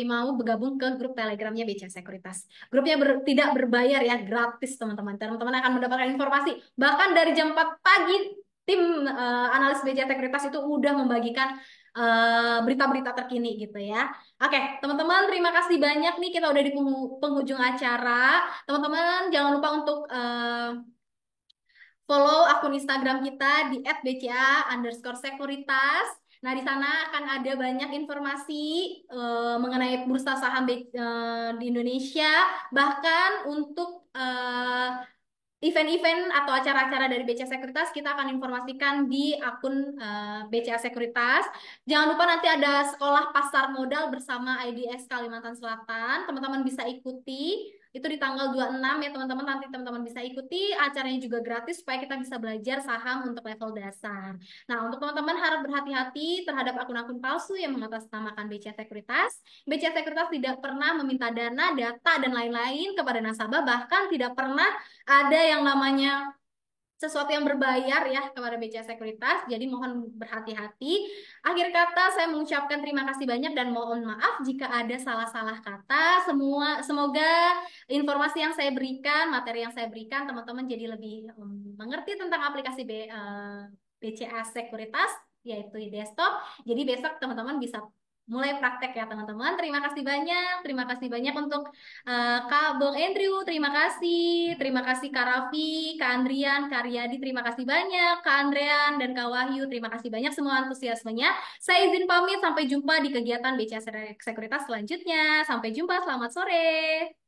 mau bergabung ke grup Telegramnya BCA Sekuritas. Grupnya tidak berbayar ya, gratis teman-teman. Teman-teman akan mendapatkan informasi. Bahkan dari jam 4 pagi, tim analis BCA Sekuritas itu udah membagikan berita-berita terkini gitu ya. Oke, teman-teman terima kasih banyak nih, kita udah di penghujung acara. Teman-teman jangan lupa untuk follow akun Instagram kita di @bca_sekuritas. Nah, di sana akan ada banyak informasi mengenai bursa saham di Indonesia, bahkan untuk event-event atau acara-acara dari BCA Sekuritas kita akan informasikan di akun BCA Sekuritas. Jangan lupa nanti ada sekolah pasar modal bersama IDS Kalimantan Selatan. Teman-teman bisa ikuti. Itu di tanggal 26 ya teman-teman. Nanti teman-teman bisa ikuti. Acaranya juga gratis supaya kita bisa belajar saham untuk level dasar. Nah, untuk teman-teman harap berhati-hati terhadap akun-akun palsu yang mengatasnamakan BCA Sekuritas. BCA Sekuritas tidak pernah meminta dana, data, dan lain-lain kepada nasabah. Bahkan tidak pernah ada yang namanya sesuatu yang berbayar ya kepada BCA Sekuritas. Jadi mohon berhati-hati. Akhir kata saya mengucapkan terima kasih banyak dan mohon maaf jika ada salah-salah kata. Semoga informasi yang saya berikan, materi yang saya berikan teman-teman jadi lebih mengerti tentang aplikasi BCA Sekuritas yaitu di desktop. Jadi besok teman-teman bisa mulai praktek ya teman-teman. Terima kasih banyak. Terima kasih banyak untuk Kak Bung Andrew, terima kasih. Terima kasih Kak Raffi, Kak Andrian, Kak Riyadi, terima kasih banyak. Kak Andrean dan Kak Wahyu, terima kasih banyak semua antusiasmenya. Saya izin pamit, sampai jumpa di kegiatan BCA Sekuritas selanjutnya. Sampai jumpa, selamat sore.